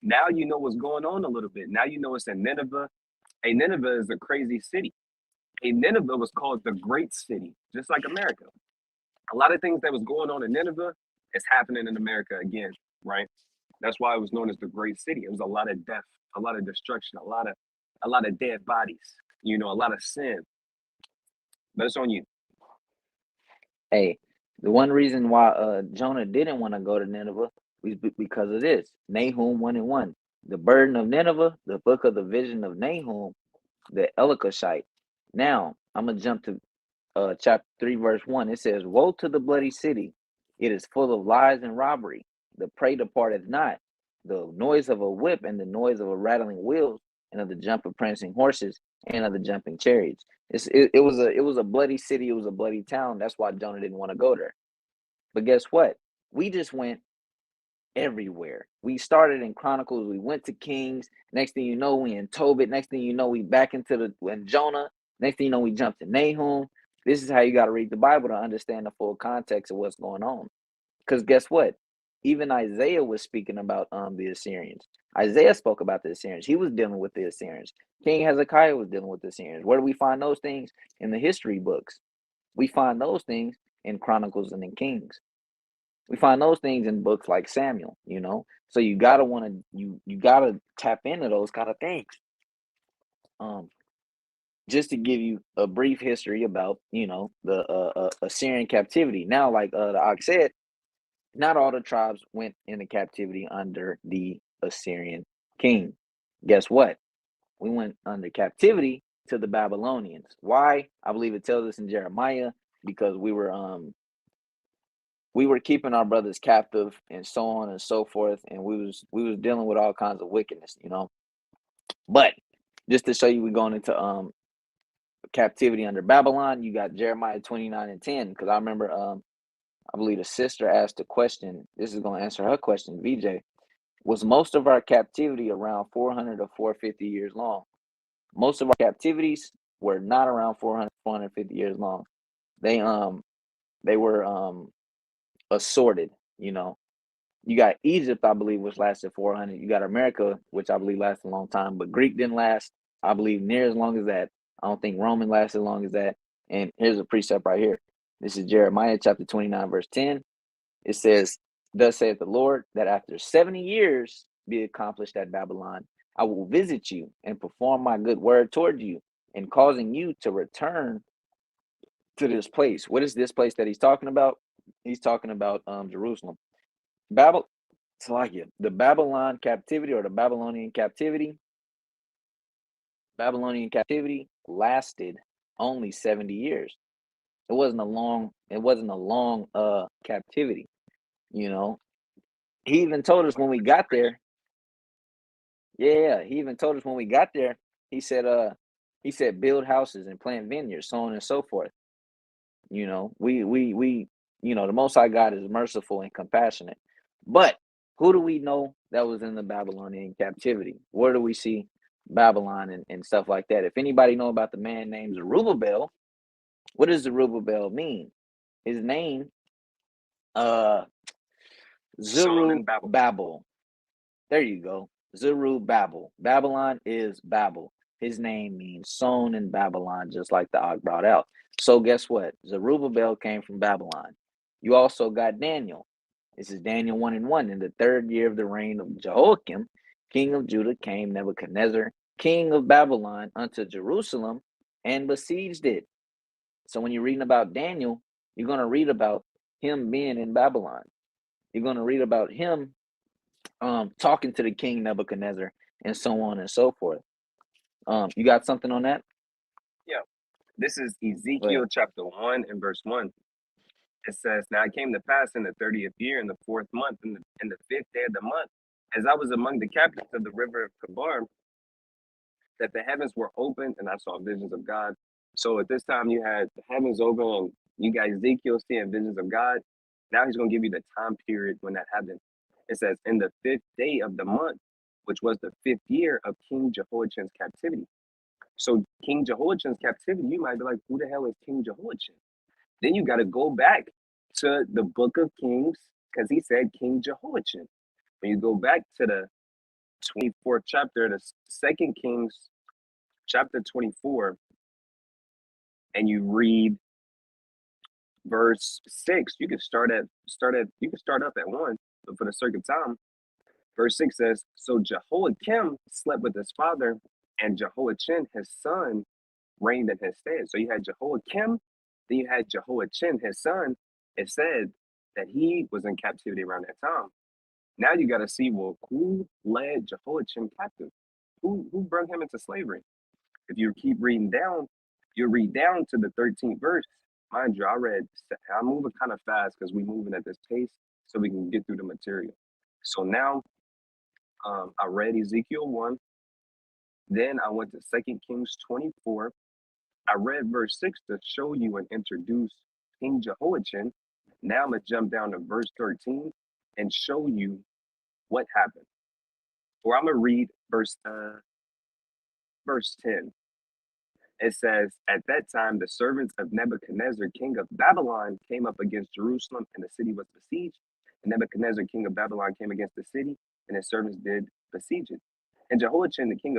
now you know what's going on a little bit. Now you know it's in Nineveh. A Nineveh is a crazy city. A Nineveh was called the Great City, just like America. A lot of things that was going on in Nineveh is happening in America again, right? That's why it was known as the Great City. It was a lot of death, a lot of destruction, a lot of dead bodies, a lot of sin. But it's on you. Hey, the one reason why Jonah didn't want to go to Nineveh was because of this. Nahum 1:1. The burden of Nineveh, the book of the vision of Nahum, the Elikoshite. Now, I'm going to jump to chapter 3, verse 1. It says, woe to the bloody city. It is full of lies and robbery. The prey departeth not. The noise of a whip and the noise of a rattling wheels and of the jump of prancing horses and of the jumping chariots. It was a bloody city. It was a bloody town. That's why Jonah didn't want to go there. But guess what? We just went everywhere. We started in Chronicles. We went to Kings. Next thing you know, we in Tobit. Next thing you know, we back into Jonah. Next thing you know, we jumped to Nahum. This is how you got to read the Bible to understand the full context of what's going on. Because guess what? Even Isaiah was speaking about the Assyrians. Isaiah spoke about the Assyrians. He was dealing with the Assyrians. King Hezekiah was dealing with the Assyrians. Where do we find those things? In the history books. We find those things in Chronicles and in Kings. We find those things in books like Samuel, So you gotta you gotta tap into those kind of things. Just to give you a brief history about, the Assyrian captivity. Now, like the Ox said, not all the tribes went into captivity under the Assyrian king. Guess what? We went under captivity to the Babylonians. Why? I believe it tells us in Jeremiah, because we were keeping our brothers captive and so on and so forth, and we was dealing with all kinds of wickedness, But just to show you, we're going into captivity under Babylon. You got Jeremiah 29:10, because I remember I believe the sister asked a question. This is going to answer her question. VJ, was most of our captivity around 400 or 450 years long? Most of our captivities were not around 400, 450 years long. They were assorted, You got Egypt, I believe, which lasted 400. You got America, which I believe lasted a long time, but Greek didn't last, I believe, near as long as that. I don't think Roman lasted as long as that. And here's a precept right here. This is Jeremiah chapter 29, verse 10. It says, thus saith the Lord, that after 70 years be accomplished at Babylon, I will visit you and perform my good word toward you, and causing you to return to this place. What is this place that he's talking about? He's talking about Jerusalem. The Babylon captivity, or the Babylonian captivity lasted only 70 years. It wasn't a long captivity. He even told us when we got there. Yeah, he even told us when we got there. He said build houses and plant vineyards, so on and so forth. We the Most High God is merciful and compassionate. But who do we know that was in the Babylonian captivity? Where do we see Babylon and stuff like that? If anybody know about the man named Zerubbabel, what does Zerubbabel mean? His name, Son and Babel. Zerubbabel. There you go. Zerubbabel. Babylon is Babel. His name means sown in Babylon, just like the Og brought out. So guess what? Zerubbabel came from Babylon. You also got Daniel. This is Daniel 1:1. In the 3rd year of the reign of Jehoiakim, king of Judah, came Nebuchadnezzar, king of Babylon, unto Jerusalem, and besieged it. So when you're reading about Daniel, you're going to read about him being in Babylon. You're going to read about him talking to the king Nebuchadnezzar, and so on and so forth. You got something on that? Yeah. This is Ezekiel chapter 1 and verse 1. It says, now it came to pass in the 30th year, in the 4th month, in the 5th day of the month, as I was among the captains of the river of Kabar, that the heavens were opened, and I saw visions of God. So at this time, you had the heavens open, and you got Ezekiel seeing visions of God. Now he's going to give you the time period when that happened. It says, in the 5th day of the month, which was the 5th year of King Jehoiachin's captivity. So King Jehoiachin's captivity, you might be like, who the hell is King Jehoiachin? Then you got to go back to the Book of Kings, because he said King Jehoiachin. When you go back to the 24th chapter, the 2nd Kings, chapter 24, and you read verse 6, you can you can start up at 1, but for the sake of time, verse 6 says, so Jehoiakim slept with his father, and Jehoiachin his son reigned in his stead. So you had Jehoiakim, then you had Jehoiachin his son. It said that he was in captivity around that time. Now you got to see, well, who led Jehoiachin captive? Who brought him into slavery? If you keep reading down, you read down to the 13th verse. Mind you, I'm moving kind of fast because we're moving at this pace so we can get through the material. So now I read Ezekiel 1. Then I went to 2 Kings 24. I read verse 6 to show you and introduce King Jehoiachin. Now I'm going to jump down to verse 13 and show you what happened. Or I'm going to read verse 10. It says, at that time, the servants of Nebuchadnezzar, king of Babylon, came up against Jerusalem, and the city was besieged. And Nebuchadnezzar, king of Babylon, came against the city, and his servants did besiege it. And Jehoiachin, the king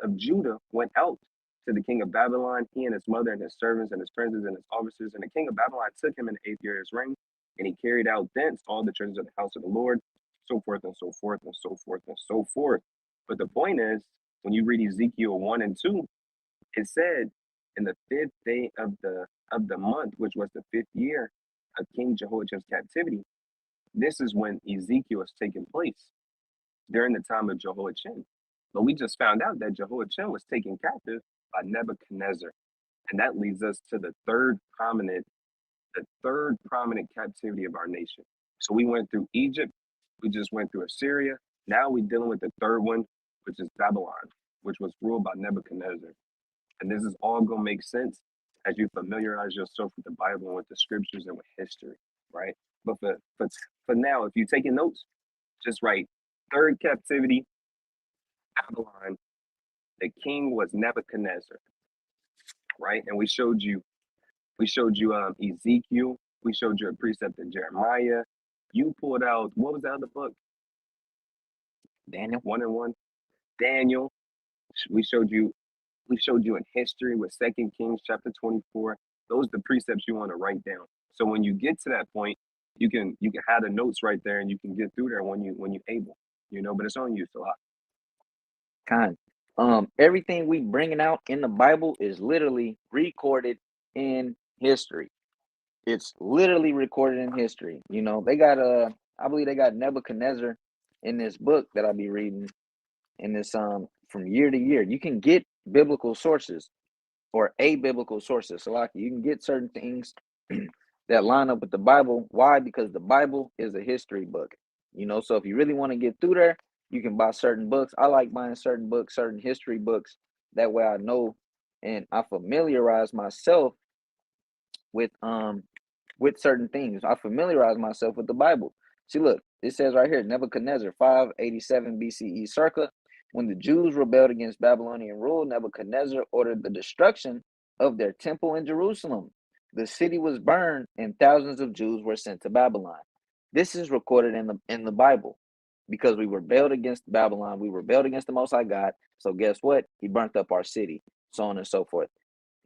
of Judah, went out to the king of Babylon, he and his mother and his servants and his princes and his officers. And the king of Babylon took him in the 8th year of his reign, and he carried out thence all the treasures of the house of the Lord, so forth and so forth and so forth and so forth. But the point is, when you read Ezekiel 1 and 2, it said, in the 5th day of the month, which was the 5th year of King Jehoiachin's captivity, this is when Ezekiel is taking place during the time of Jehoiachin. But we just found out that Jehoiachin was taken captive by Nebuchadnezzar. And that leads us to the third prominent captivity of our nation. So we went through Egypt, we just went through Assyria. Now we're dealing with the third one, which is Babylon, which was ruled by Nebuchadnezzar. And this is all going to make sense as you familiarize yourself with the Bible and with the scriptures and with history, right? But for now, if you're taking notes, just write third captivity, Babylon. The king was Nebuchadnezzar, right? And we showed you Ezekiel. We showed you a precept in Jeremiah. You pulled out, what was the other book? Daniel. 1 and 1. Daniel. We showed you in history with 2 Kings chapter 24. Those are the precepts you want to write down. So when you get to that point, you can have the notes right there, and you can get through there when you're able, but it's on you. So Everything we bringing out in the Bible is literally recorded in history. It's literally recorded in history. They got I believe they got Nebuchadnezzar in this book that I'll be reading in this from year to year. You can get biblical sources or abiblical sources. So like you can get certain things that line up with the Bible. Why? Because the Bible is a history book. So if you really want to get through there, you can buy certain books. I like buying certain books, certain history books. That way I know and I familiarize myself with certain things. I familiarize myself with the Bible. See, look, it says right here, Nebuchadnezzar, 587 BCE circa. When the Jews rebelled against Babylonian rule, Nebuchadnezzar ordered the destruction of their temple in Jerusalem. The city was burned, and thousands of Jews were sent to Babylon. This is recorded in the Bible because we rebelled against Babylon. We rebelled against the Most High God. So guess what? He burnt up our city, so on and so forth.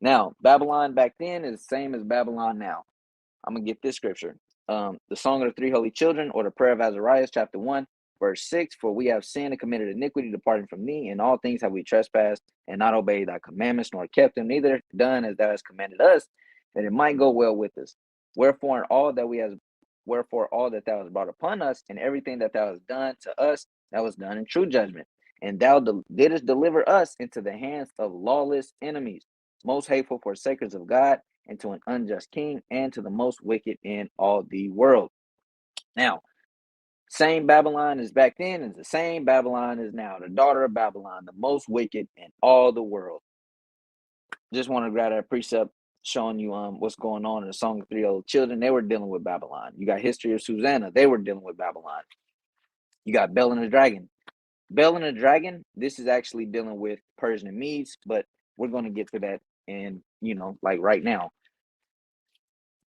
Now, Babylon back then is the same as Babylon now. I'm going to get this scripture. The Song of the Three Holy Children, or the Prayer of Azariah, chapter 1, verse 6. For we have sinned and committed iniquity, departing from thee. In all things have we trespassed, and not obeyed thy commandments, nor kept them, neither done as thou hast commanded us, that it might go well with us. Wherefore all that thou hast brought upon us, and everything that thou hast done to us, that was done in true judgment. And thou didst deliver us into the hands of lawless enemies, most hateful forsakers of God, and to an unjust king, and to the most wicked in all the world. Now, same Babylon as back then is the same Babylon as now, the daughter of Babylon, the most wicked in all the world. just want to grab that precept showing you what's going on in the Song of Three Old Children. They were dealing with Babylon. You got History of Susanna. They were dealing with Babylon. You got Bel and the Dragon. Bel and the Dragon, this is actually dealing with Persian and Medes, but we're going to get to that in, like right now.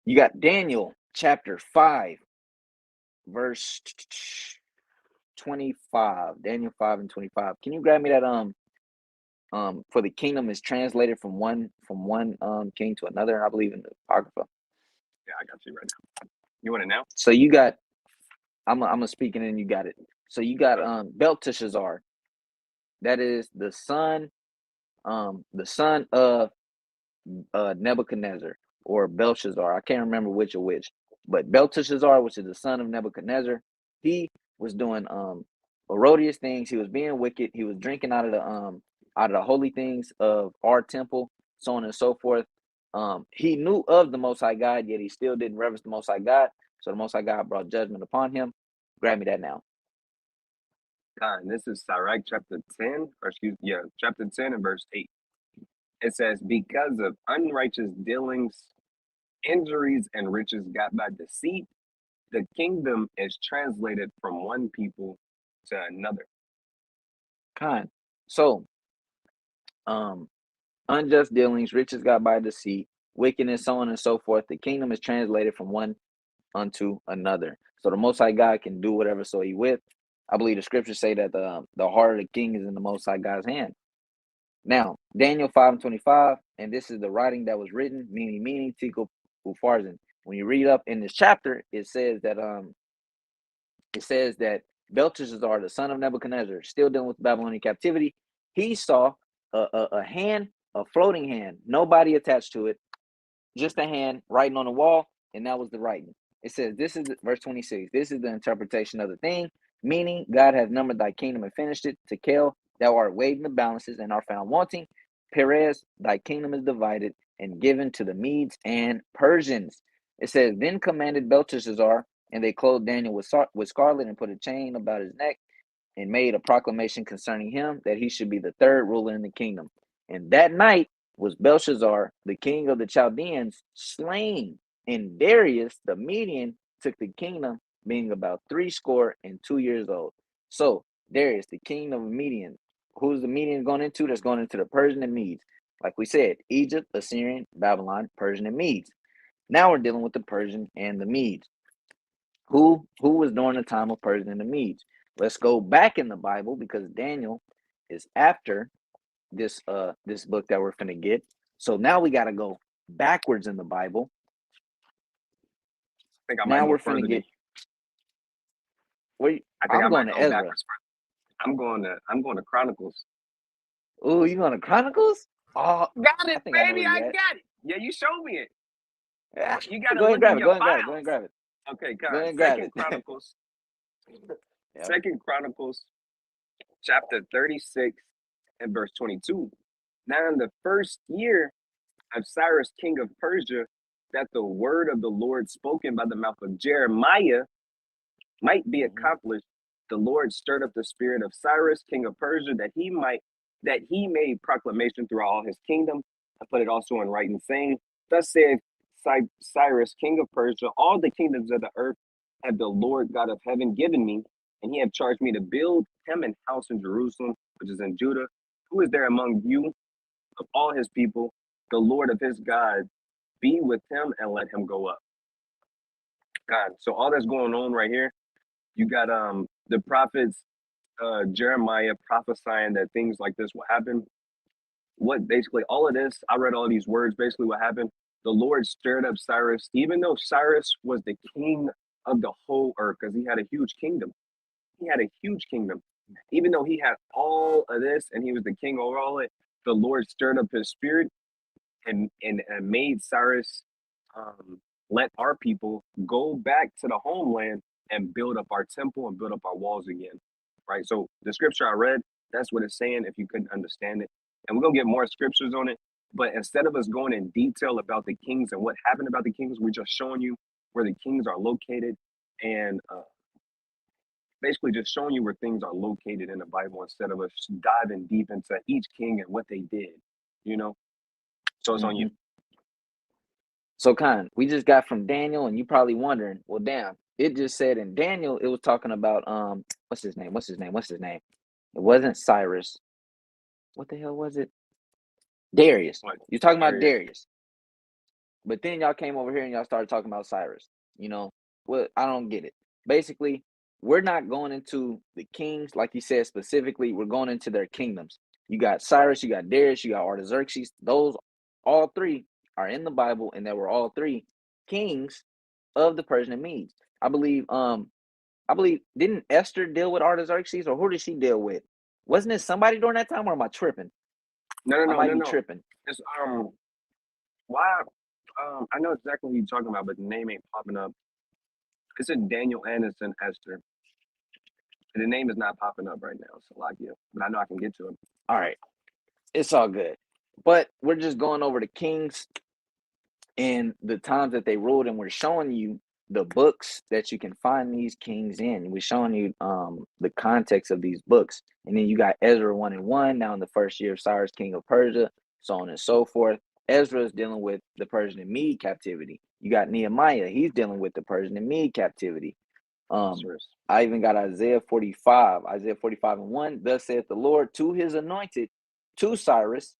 You got Daniel chapter 5, verse 25. Daniel 5 and 25. Can you grab me that for the kingdom is translated from one king to another, I believe in the Apocrypha. Yeah, I got you right now. You want it now? So you got I'm a speaking and you got it. So you got Belteshazzar. That is the son of Nebuchadnezzar or Belshazzar. I can't remember which, but Belteshazzar, which is the son of Nebuchadnezzar, he was doing erroneous things. He was being wicked. He was drinking out of the holy things of our temple, so on and so forth. He knew of the Most High God, yet he still didn't reverence the Most High God. So the Most High God brought judgment upon him. Grab me that now. And this is Sirach chapter 10, chapter 10 and verse 8. It says, because of unrighteous dealings, injuries, and riches got by deceit, the kingdom is translated from one people to another. So, unjust dealings, riches got by deceit, wickedness, so on and so forth. The kingdom is translated from one unto another. So the Most High God can do whatever so he with. I believe the scriptures say that the heart of the king is in the Most High God's hand. Now, Daniel 5 and 25, and this is the writing that was written, meaning Tico Ufarzin. When you read up in this chapter, it says that Belteshazzar, the son of Nebuchadnezzar, still dealing with Babylonian captivity, he saw a hand, a floating hand, nobody attached to it, just a hand writing on the wall, and that was the writing. It says, this is verse 26. This is the interpretation of the thing, meaning God has numbered thy kingdom and finished it. Tekel, thou art weighed in the balances and are found wanting. Perez, thy kingdom is divided and given to the Medes and Persians. It says, then commanded Belteshazzar, and they clothed Daniel with scarlet and put a chain about his neck and made a proclamation concerning him that he should be the third ruler in the kingdom. And that night was Belshazzar, the king of the Chaldeans, slain, and Darius, the Median, took the kingdom, being about 62 years old. So Darius, the king of Median, who's the Median going into? That's going into the Persian and Medes. Like we said, Egypt, Assyrian, Babylon, Persian, and Medes. Now we're dealing with the Persian and the Medes. Who was during the time of Persian and the Medes? Let's go back in the Bible because Daniel is after this book that we're finna get. So now we gotta go backwards in the Bible. I think I might go further. I'm going to Ezra. I'm going to Chronicles. Oh, you going to Chronicles? Oh, got it, baby! I got it. Yeah, you showed me it. Yeah. You got to go ahead look and in your grab it. files. Go ahead and grab it. Okay, go ahead and grab it. Chronicles. Yep. 2 Chronicles, chapter 36 and verse 22. Now in the first year of Cyrus, king of Persia, that the word of the Lord spoken by the mouth of Jeremiah might be accomplished, the Lord stirred up the spirit of Cyrus, king of Persia, that he made proclamation throughout all his kingdom. I put it also in writing, saying, thus saith Cyrus, king of Persia, all the kingdoms of the earth have the Lord God of heaven given me, and he have charged me to build him an house in Jerusalem, which is in Judah. Who is there among you of all his people? The Lord of his God be with him and let him go up. God, so all that's going on right here, you got the prophets, Jeremiah prophesying that things like this will happen. What basically all of this, I read all these words, basically what happened. The Lord stirred up Cyrus, even though Cyrus was the king of the whole earth, because he had a huge kingdom. He had a huge kingdom. Even though he had all of this and he was the king over all it, the Lord stirred up his spirit and made Cyrus let our people go back to the homeland and build up our temple and build up our walls again. Right. So the scripture I read, that's what it's saying if you couldn't understand it. And we're going to get more scriptures on it. But instead of us going in detail about the kings and what happened about the kings, we're just showing you where the kings are located and basically just showing you where things are located in the Bible instead of us diving deep into each king and what they did, you know? So it's on you. So, Khan, we just got from Daniel, and you probably wondering, well, damn, it just said in Daniel, it was talking about what's his name? It wasn't Cyrus. What the hell was it? Darius. What? You're talking about Darius. Darius. But then y'all came over here and y'all started talking about Cyrus. You know, well, I don't get it. Basically, we're not going into the kings, like he said specifically, we're going into their kingdoms. You got Cyrus, you got Darius, you got Artaxerxes. Those all three are in the Bible, and they were all three kings of the Persian and Medes. I believe didn't Esther deal with Artaxerxes, or who did she deal with? Wasn't it somebody during that time, or am I tripping? I might be tripping. It's why I know exactly what you're talking about, but the name ain't popping up. It's in Daniel Anderson Esther. And the name is not popping up right now, so like but I know I can get to it. All right. It's all good. But we're just going over the kings and the times that they ruled, and we're showing you the books that you can find these kings in. We're showing you the context of these books. And then you got Ezra 1 and 1, now in the first year of Cyrus, king of Persia, so on and so forth. Ezra is dealing with the Persian and Mede captivity. You got Nehemiah, he's dealing with the Persian and Mede captivity. I even got Isaiah 45 and 1. Thus saith the Lord to his anointed, to Cyrus,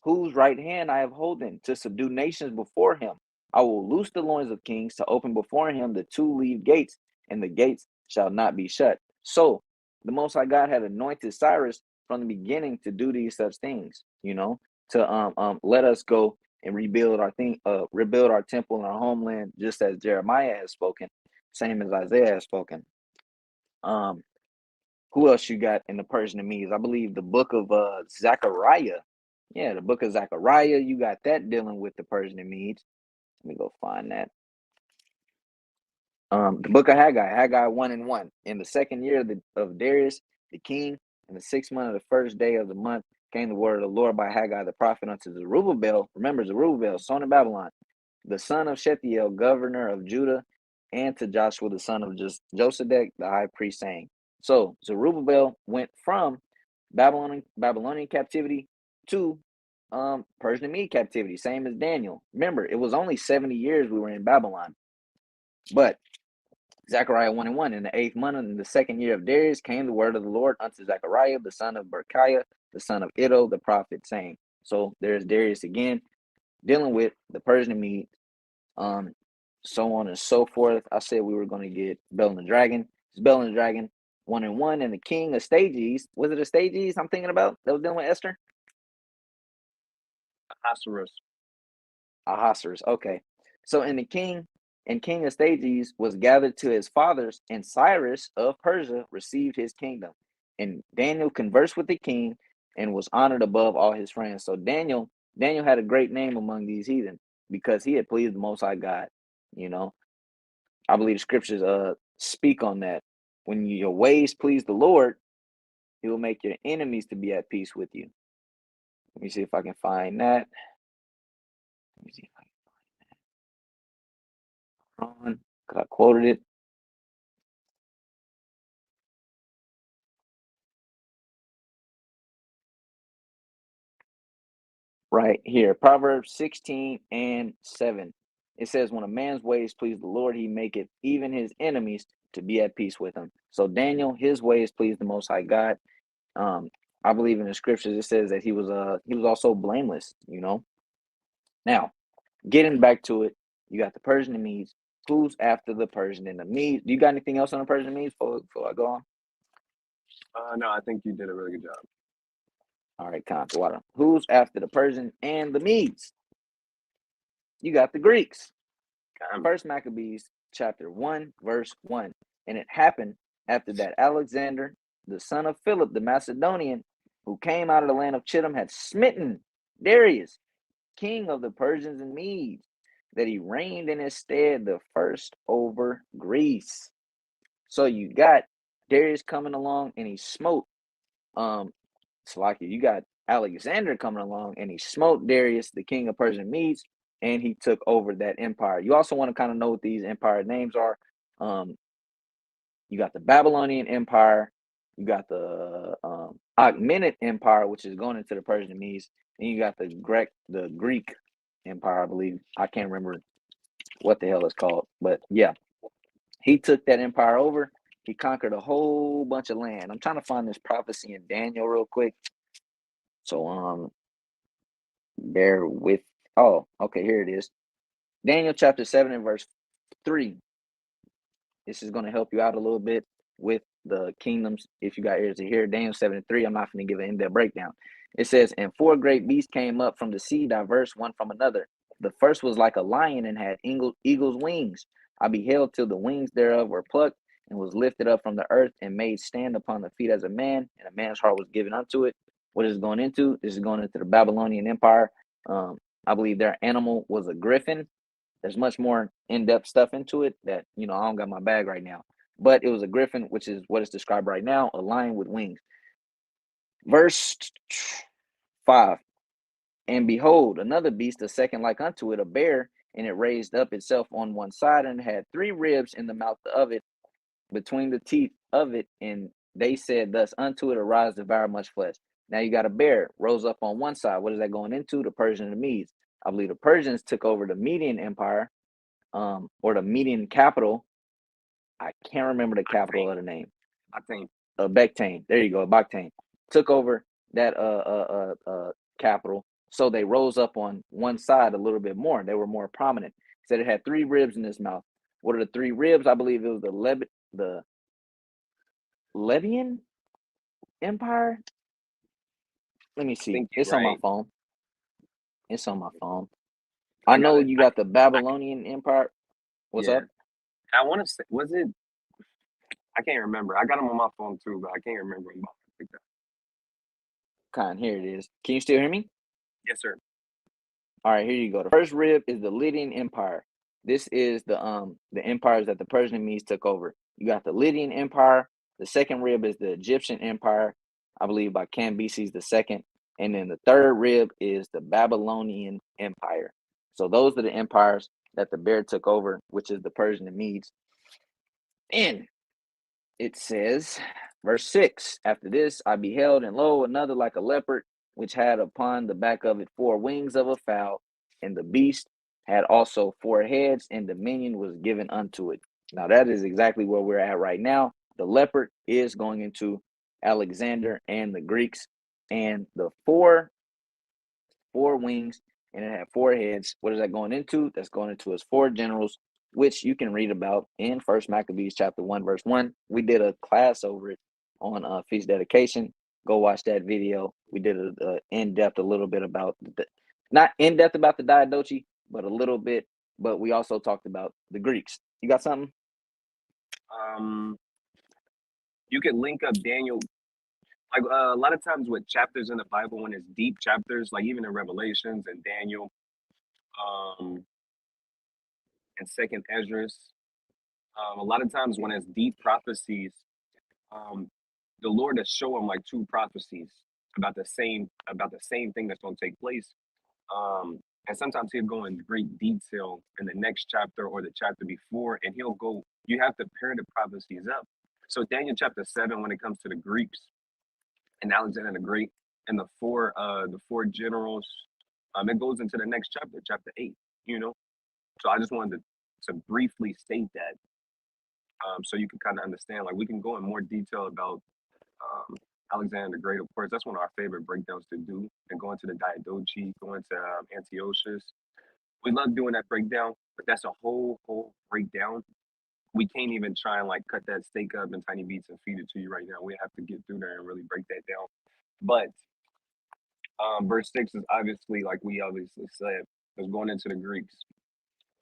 whose right hand I have holden, to subdue nations before him. I will loose the loins of kings, to open before him the two-leaved gates, and the gates shall not be shut. So the Most High God had anointed Cyrus from the beginning to do these such things, to let us go and rebuild our temple and our homeland, just as Jeremiah has spoken, same as Isaiah has spoken. Who else you got in the Persian and Medes? I believe the book of Zechariah. Yeah, the book of Zechariah, you got that dealing with the Persian and Medes. Let me go find that. The book of Haggai 1 and 1. In the second year of Darius, the king, in the 6th month of the first day of the month, came the word of the Lord by Haggai the prophet unto Zerubbabel. Remember Zerubbabel, son of Babylon, the son of Shealtiel, governor of Judah, and to Joshua the son of Josedek, the high priest, saying. So Zerubbabel went from Babylonian captivity to Persian and Mede captivity, same as Daniel. Remember, it was only 70 years we were in Babylon. But Zechariah 1 and 1, in the 8th month, in the 2nd year of Darius, came the word of the Lord unto Zechariah, the son of Berechiah, the son of Iddo, the prophet, saying. So there's Darius again, dealing with the Persian and Mede, so on and so forth. I said we were going to get Bel and the Dragon. It's Bel and the Dragon 1 and 1, and the king of Stages. Was it Stages I'm thinking about that was dealing with Esther? Ahasuerus. Okay. So in the king of Stages was gathered to his fathers, and Cyrus of Persia received his kingdom. And Daniel conversed with the king and was honored above all his friends. So Daniel had a great name among these heathen because he had pleased the Most High God. I believe the scriptures speak on that. When your ways please the Lord, he will make your enemies to be at peace with you. Let me see if I can find that. Let me see if I can find it. Because I quoted it. Right here, Proverbs 16 and 7. It says, when a man's ways please the Lord, he maketh even his enemies to be at peace with him. So Daniel, his ways pleased the Most High God. I believe in the scriptures it says that he was also blameless. Now, getting back to it, you got the Persian and Medes. Who's after the Persian and the Medes? Do you got anything else on the Persian and Medes before I go on? No, I think you did a really good job. All right, water. Who's after the Persian and the Medes? You got the Greeks. First Maccabees Chapter 1, verse 1. And it happened after that Alexander, the son of Philip the Macedonian, who came out of the land of Chittim, had smitten Darius, king of the Persians and Medes, that he reigned in his stead the first over Greece. So you got Darius coming along and he smote you got Alexander coming along and he smote Darius, the king of Persian Medes, and he took over that empire. You also want to kind of know what these empire names are. You got the Babylonian Empire, you got the Achaemenid Empire, which is going into the Persian Medes, and you got the Greek Empire, I believe. I can't remember what the hell it's called, but yeah, he took that empire over. He conquered a whole bunch of land. I'm trying to find this prophecy in Daniel real quick. So bear with. Oh, okay, here it is. Daniel chapter 7 and verse 3. This is going to help you out a little bit with the kingdoms. If you got ears to hear, Daniel 7 and 3, I'm not going to give an in-depth breakdown. It says, and four great beasts came up from the sea, diverse one from another. The first was like a lion and had eagle's wings. I beheld till the wings thereof were plucked and was lifted up from the earth and made stand upon the feet as a man, and a man's heart was given unto it. What is it going into? This is going into the Babylonian Empire. I believe their animal was a griffin. There's much more in-depth stuff into it that, I don't got my bag right now. But it was a griffin, which is what is described right now, a lion with wings. Verse 5. And behold, another beast, a second like unto it, a bear, and it raised up itself on one side and had three ribs in the mouth of it, between the teeth of it. And they said thus unto it, arise, devour much flesh. Now you got a bear, rose up on one side. What is that going into? The Persian and the Medes. I believe the Persians took over the Median Empire, or the Median capital. I can't remember the capital of the name. I think. Bektane. There you go. Baktane took over that capital. So they rose up on one side a little bit more. They were more prominent. Said it had three ribs in its mouth. What are the three ribs? I believe it was the Levian Empire. Let me I see. think you're It's on my right. phone. It's on my phone. I I got know it. you got the Babylonian Empire. What's Yeah. up? I want to say, was it? I can't remember. I got them on my phone too, but I can't remember them. Here it is. Can you still hear me? Yes, sir. All right, here you go. The first rib is the Lydian Empire. This is the empires that the Persian Medes took over. You got the Lydian Empire. The second rib is the Egyptian Empire, I believe by Cambyses the second. And then the third rib is the Babylonian Empire. So those are the empires that the bear took over, which is the Persian and Medes. And it says, verse 6, after this I beheld, and lo, another like a leopard, which had upon the back of it four wings of a fowl, and the beast had also four heads, and dominion was given unto it. Now that is exactly where we're at right now. The leopard is going into Alexander and the Greeks, and the four wings, and it had four heads. What is that going into? That's going into his four generals, which you can read about in First Maccabees Chapter 1, verse 1. We did a class over it on feast dedication. Go watch that video. We did a in-depth a little bit about not in-depth about the Diadochi, but a little bit. But we also talked about the Greeks. You got something? You could link up Daniel. Like a lot of times with chapters in the Bible, when it's deep chapters, like even in Revelations and Daniel, um, and Second Esdras, a lot of times when it's deep prophecies, um, the Lord is showing like two prophecies about the same thing that's going to take place. And sometimes he'll go in great detail in the next chapter or the chapter before, and he'll go. You have to pair the prophecies up. So Daniel chapter 7, when it comes to the Greeks and Alexander the Great and the four generals, it goes into the next chapter, chapter 8. You know, so I just wanted to briefly state that, so you can kind of understand. Like we can go in more detail about Alexander the Great, of course. That's one of our favorite breakdowns to do, and going to the Diadochi, going to Antiochus. We love doing that breakdown, but that's a whole breakdown. We can't even try and like cut that steak up in tiny beats and feed it to you right now. We have to get through there and really break that down. But verse 6 is obviously, like we obviously said, is going into the Greeks.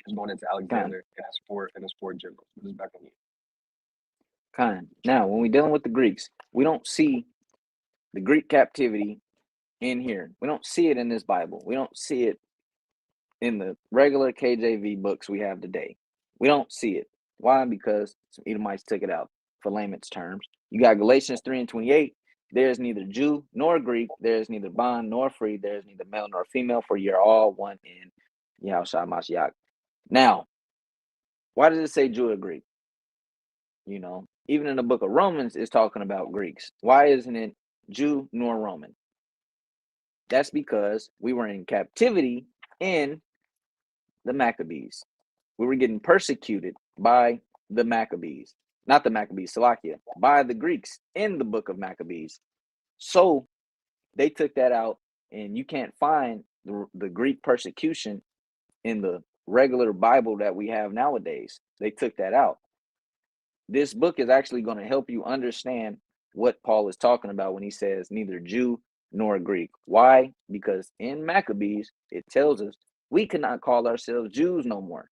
It's going into Alexander and his four generals. This is back on you. Now, when we're dealing with the Greeks, we don't see the Greek captivity in here. We don't see it in this Bible. We don't see it in the regular KJV books we have today. We don't see it. Why? Because some Edomites took it out, for layman's terms. You got Galatians 3 and 28. There is neither Jew nor Greek. There is neither bond nor free. There is neither male nor female, for you're all one in Yahushua Mashiach. Now, why does it say Jew or Greek? Even in the book of Romans, it's talking about Greeks. Why isn't it Jew nor Roman. That's because we were in captivity in the Maccabees. We were getting persecuted by the Maccabees, not the Maccabees, Salakia, by the Greeks in the book of Maccabees. So they took that out, and you can't find the Greek persecution in the regular Bible that we have nowadays. They took that out. This book is actually going to help you understand what Paul is talking about when he says neither Jew nor Greek. Why? Because in Maccabees, it tells us we cannot call ourselves Jews no more.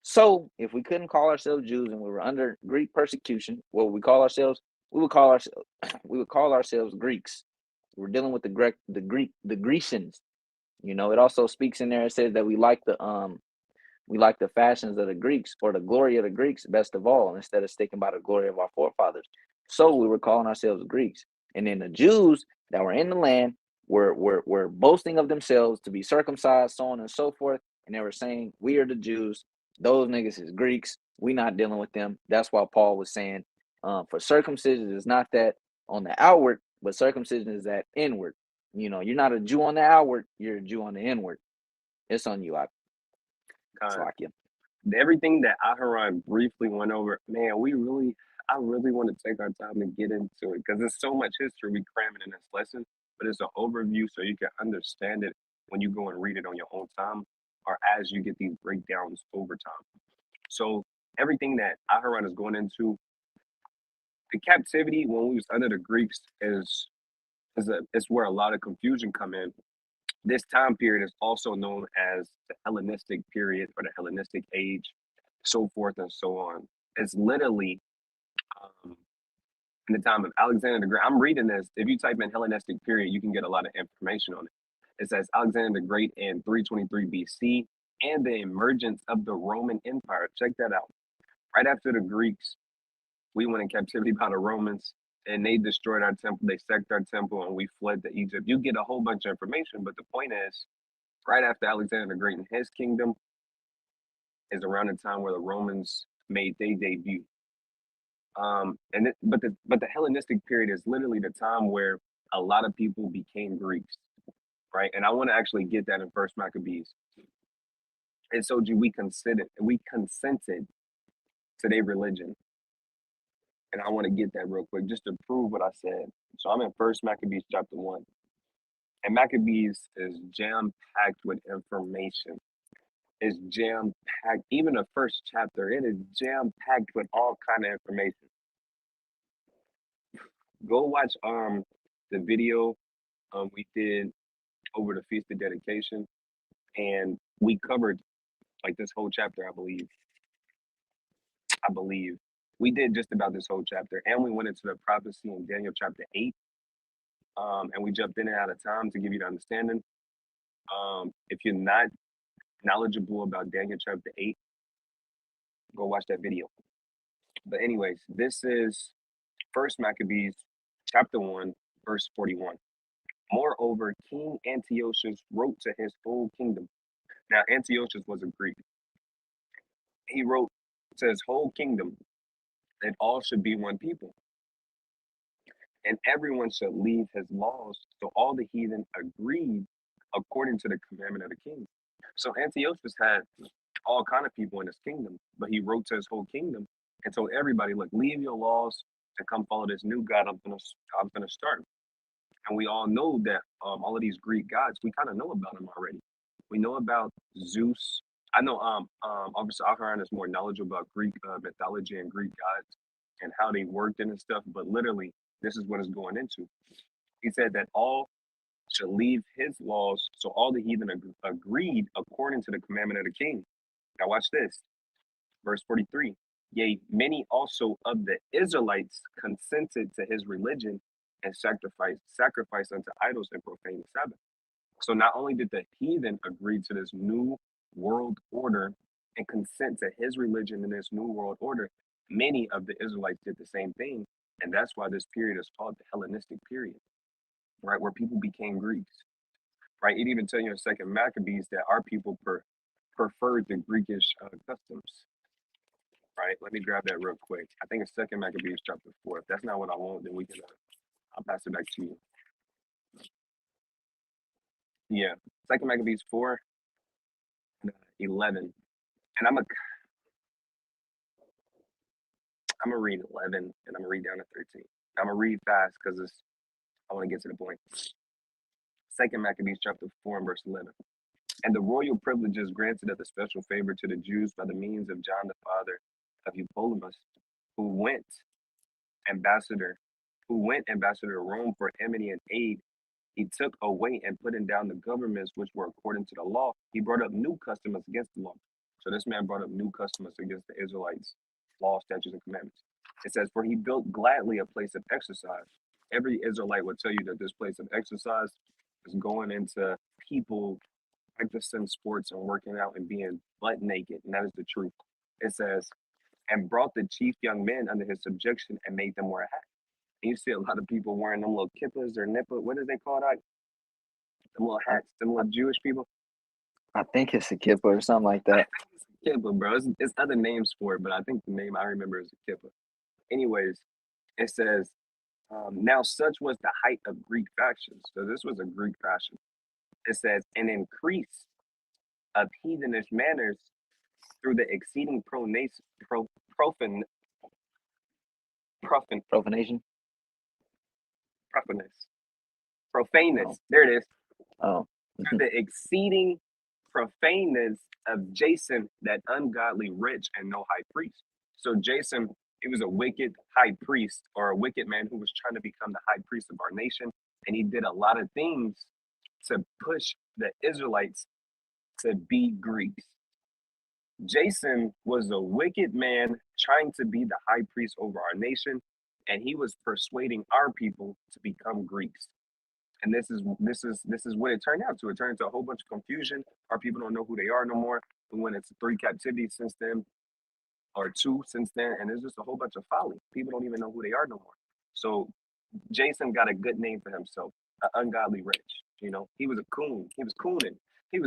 So if we couldn't call ourselves Jews and we were under Greek persecution, what would we call ourselves? We would call ourselves Greeks. We're dealing with the Grecians. You know, it also speaks in there. It says that we like the fashions of the Greeks, or the glory of the Greeks best of all, instead of sticking by the glory of our forefathers. So we were calling ourselves Greeks. And then the Jews that were in the land were boasting of themselves to be circumcised, so on and so forth. And they were saying, we are the Jews. Those niggas is Greeks. We not dealing with them. That's why Paul was saying, for circumcision is not that on the outward, but circumcision is that inward. You know, you're not a Jew on the outward, you're a Jew on the inward. It's on you, Slakia. Everything that Aharon briefly went over, man, I really want to take our time and get into it because there's so much history we cramming in this lesson, but it's an overview so you can understand it when you go and read it on your own time or as you get these breakdowns over time. So everything that Aharon is going into, the captivity when we was under the Greeks is where a lot of confusion come in. This time period is also known as the Hellenistic period or the Hellenistic age, so forth and so on. It's literally um, in the time of Alexander the Great. I'm reading this. If you type in Hellenistic period, you can get a lot of information on it. It says Alexander the Great in 323 BC and the emergence of the Roman Empire. Check that out. Right after the Greeks, we went in captivity by the Romans and they destroyed our temple. They sacked our temple and we fled to Egypt. You get a whole bunch of information, but the point is, right after Alexander the Great and his kingdom is around the time where the Romans made their debut. But the Hellenistic period is literally the time where a lot of people became Greeks, right? And I want to actually get that in First Maccabees. And so we consented to their religion. And I want to get that real quick just to prove what I said. So I'm in First Maccabees Chapter One. And Maccabees is jam-packed with information. It's jam-packed. Even the first chapter, it is jam-packed with all kind of information. Go watch the video we did over the Feast of Dedication, and we covered like this whole chapter, I believe. We did just about this whole chapter, and we went into the prophecy in Daniel chapter 8. And we jumped in and out of time to give you the understanding. If you're not knowledgeable about Daniel chapter 8, go watch that video. But anyways, this is First Maccabees chapter 1, verse 41. Moreover, King Antiochus wrote to his whole kingdom. Now, Antiochus was a Greek. He wrote to his whole kingdom that all should be one people, and everyone should leave his laws. So all the heathen agreed according to the commandment of the king. So Antiochus had all kind of people in his kingdom, but he wrote to his whole kingdom and told everybody, look, leave your laws and come follow this new God I'm gonna start. And we all know that all of these Greek gods, we kind of know about them already. We know about Zeus. I know Officer Akharan is more knowledgeable about Greek mythology and Greek gods and how they worked and stuff, but literally this is what it's going into. He said that all should leave his laws, so all the heathen agreed according to the commandment of the king. Now watch this, verse 43. Yea, many also of the Israelites consented to his religion and sacrifice unto idols and profane the Sabbath. So not only did the heathen agree to this new world order and consent to his religion in this new world order, many of the Israelites did the same thing. And that's why this period is called the Hellenistic period, right? Where people became Greeks, right? It even tell you in Second Maccabees that our people preferred the Greekish customs, right? Let me grab that real quick. I think it's Second Maccabees chapter 4. If that's not what I want, then we can, I'll pass it back to you. Yeah. Second Maccabees 4:11. And I'm gonna read 11 and I'm gonna read down to 13. I'm gonna read fast because I want to get to the point. Second Maccabees chapter 4 and verse 11. And the royal privileges granted of the special favor to the Jews by the means of John the father of Eupolemus, who went ambassador, ambassador to Rome for enmity and aid. He took away and putting down the governments which were according to the law. He brought up new customs against the law. So this man brought up new customs against the Israelites, law, statutes, and commandments. It says, for he built gladly a place of exercise. Every Israelite would tell you that this place of exercise is going into people practicing sports and working out and being butt naked. And that is the truth. It says, and brought the chief young men under his subjection and made them wear a hat. And you see a lot of people wearing them little kippas or nippah. What do they call that? Them little hats, them little Jewish people. I think it's a kippah or something like that. Kippah, bro. It's other names for it, but I think the name I remember is a kippah. Anyways, it says, now such was the height of Greek factions. So this was a Greek faction. It says, an increase of heathenish manners through the exceeding profaneness. There it is. Oh. Through the exceeding profaneness of Jason, that ungodly rich and no high priest. So Jason, he was a wicked high priest or a wicked man who was trying to become the high priest of our nation. And he did a lot of things to push the Israelites to be Greeks. Jason was a wicked man trying to be the high priest over our nation, and he was persuading our people to become Greeks. And this is what it turned out to. It turned into a whole bunch of confusion. Our people don't know who they are no more. We went into 3 captivities since then, or 2 since then, and there's just a whole bunch of folly. People don't even know who they are no more. So Jason got a good name for himself, an ungodly rich. You know, he was a coon. He was cooning. He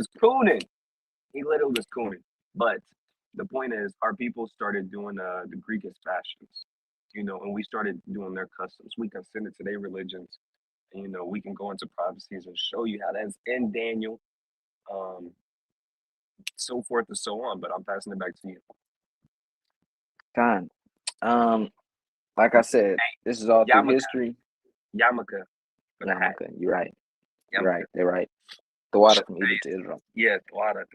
literally was cooning. But the point is, our people started doing the Greekish fashions, you know, and we started doing their customs. We consented to their religions. And, you know, we can go into prophecies and show you how that's in Daniel, so forth and so on. But I'm passing it back to you. Kind. Like I said, this is all through history. Yarmulke. Yarmulke. You're right. You're Yarmulke. right. They're right. The water from Egypt to Israel. Yeah, the water.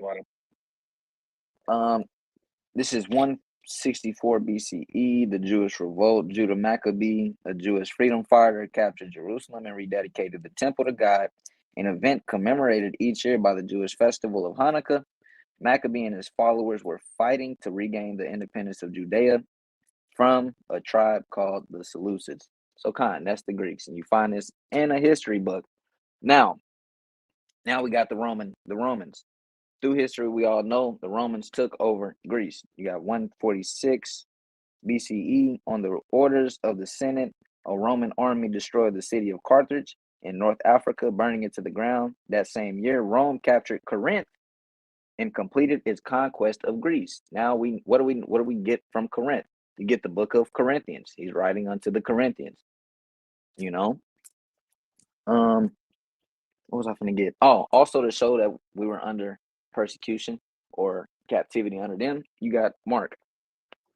This is 164 BCE. The Jewish revolt. Judah Maccabee, a Jewish freedom fighter, captured Jerusalem and rededicated the temple to God, an event commemorated each year by the Jewish festival of Hanukkah. Maccabee and his followers were fighting to regain the independence of Judea from a tribe called the Seleucids. So that's the Greeks. And you find this in a history book. Now we got the Romans. Through history, we all know the Romans took over Greece. You got 146 BCE. On the orders of the Senate, a Roman army destroyed the city of Carthage in North Africa, burning it to the ground. That same year, Rome captured Corinth and completed its conquest of Greece. Now what do we get from Corinth? You get the book of Corinthians. He's writing unto the Corinthians. You know? What was I going to get? Oh, also to show that we were under persecution or captivity under them, you got Mark.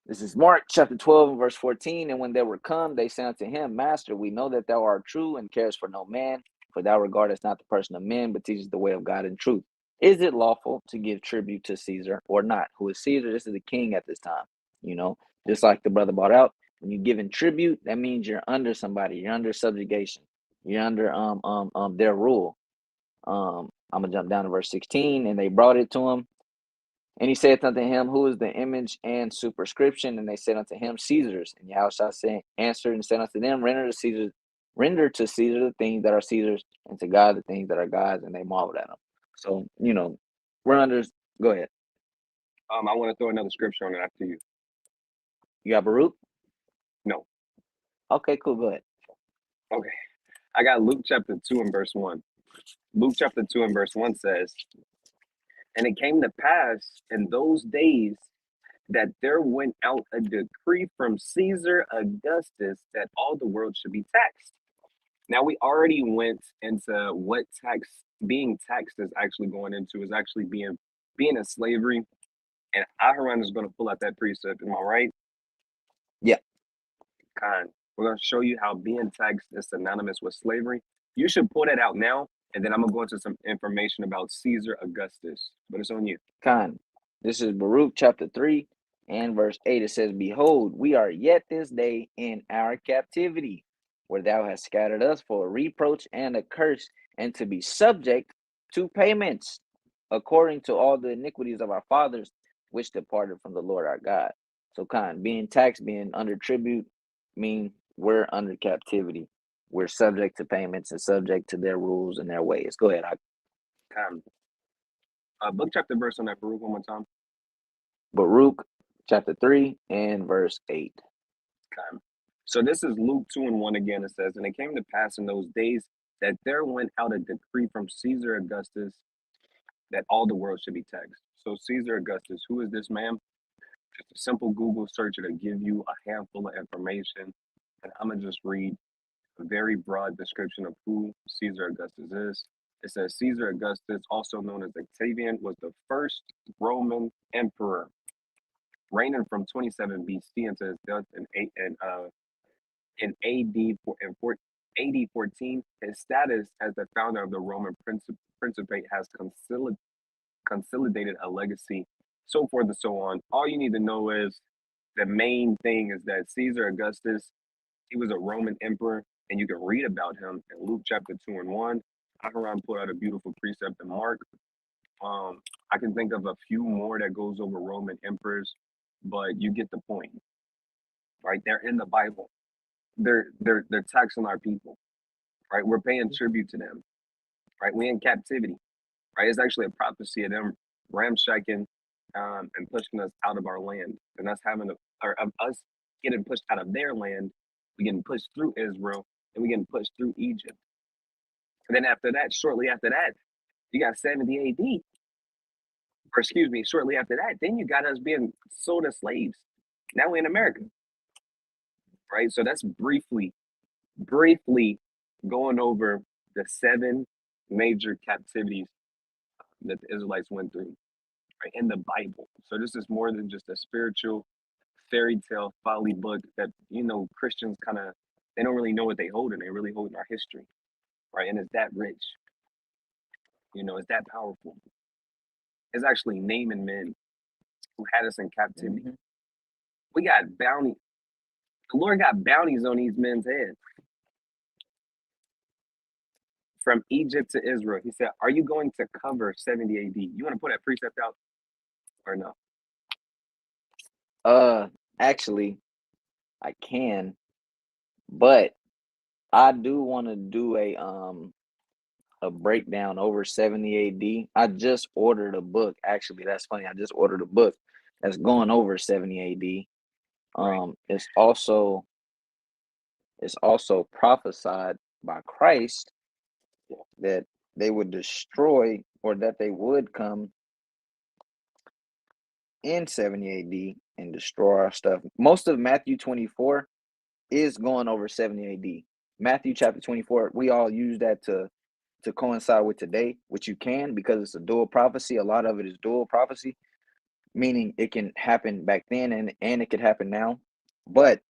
This is Mark chapter 12 and verse 14. And when they were come, they said unto him, Master, we know that thou art true and carest for no man, for thou regardest not the person of men, but teachest the way of God in truth. Is it lawful to give tribute to Caesar or not? Who is Caesar? This is the king at this time. You know, just like the brother brought out, when you're giving tribute, that means you're under somebody, you're under subjugation, you're under their rule. I'm gonna jump down to verse 16. And they brought it to him, and he said unto him, Who is the image and superscription? And they said unto him, Caesar's. And Yahushua answered and said unto them, Render to Caesar the things that are Caesar's, and to God the things that are God's. And they marveled at him. So, you know, we're under. Go ahead. I want to throw another scripture on it after you. You got Baruch? No. Okay, cool. Go ahead. Okay. I got Luke chapter 2 and verse 1. Luke chapter 2 and verse 1 says, And it came to pass in those days that there went out a decree from Caesar Augustus that all the world should be taxed. Now we already went into what tax being taxed is actually going into is actually being in slavery. And Aharon is going to pull out that precept. Am I right? Yeah. Kind. We're going to show you how being taxed is synonymous with slavery. You should pull that out now, and then I'm going to go into some information about Caesar Augustus. But it's on you. Khan. This is Baruch chapter 3 and verse 8. It says, Behold, we are yet this day in our captivity, where thou hast scattered us for a reproach and a curse, and to be subject to payments, according to all the iniquities of our fathers, which departed from the Lord our God. So, Khan, being taxed, being under tribute, mean we're under captivity. We're subject to payments and subject to their rules and their ways. Go ahead. Kind. Book, chapter, verse on that, Baruch, one more time. Baruch chapter 3 and verse 8. Kind. So this is Luke 2 and 1 again. It says, And it came to pass in those days that there went out a decree from Caesar Augustus that all the world should be taxed. So Caesar Augustus, who is this man? Just a simple Google search, it'll give you a handful of information. And I'm going to just read a very broad description of who Caesar Augustus is. It says Caesar Augustus, also known as Octavian, was the first Roman emperor, reigning from 27 BC until his death in AD 14. His status as the founder of the Roman Principate has consolidated a legacy, so forth and so on. All you need to know is the main thing is that Caesar Augustus, he was a Roman emperor, and you can read about him in Luke chapter 2 and 1. Aharon put out a beautiful precept in Mark. I can think of a few more that goes over Roman emperors, but you get the point, right? They're in the Bible. They're taxing our people, right? We're paying tribute to them, right? We're in captivity, right? It's actually a prophecy of them ramshacking and pushing us out of our land, and us having to, or of us getting pushed out of their land. We getting pushed through Israel, and we getting pushed through Egypt. And then after that, shortly after that, you got 70 AD. Or excuse me, shortly after that, then you got us being sold as slaves. Now we're in America, right? So that's briefly going over the 7 major captivities that the Israelites went through, right, in the Bible. So this is more than just a spiritual fairy tale folly book that, Christians kind of, they don't really know what they hold in. They really hold in our history, right? And it's that rich, it's that powerful. It's actually naming men who had us in captivity. Mm-hmm. We got bounty. The Lord got bounties on these men's heads. From Egypt to Israel, he said, are you going to cover 70 AD? You want to put that precept out or no? Actually, I can, but I do want to do a breakdown over 70 AD. I just ordered a book. Actually, that's funny. I just ordered a book that's going over 70 AD. Right. It's also prophesied by Christ that they would destroy, or that they would come in 70 AD and destroy our stuff. Most of Matthew 24 is going over 70 AD. Matthew chapter 24, we all use that to coincide with today, which you can, because it's a dual prophecy. A lot of it is dual prophecy, meaning it can happen back then and it could happen now. But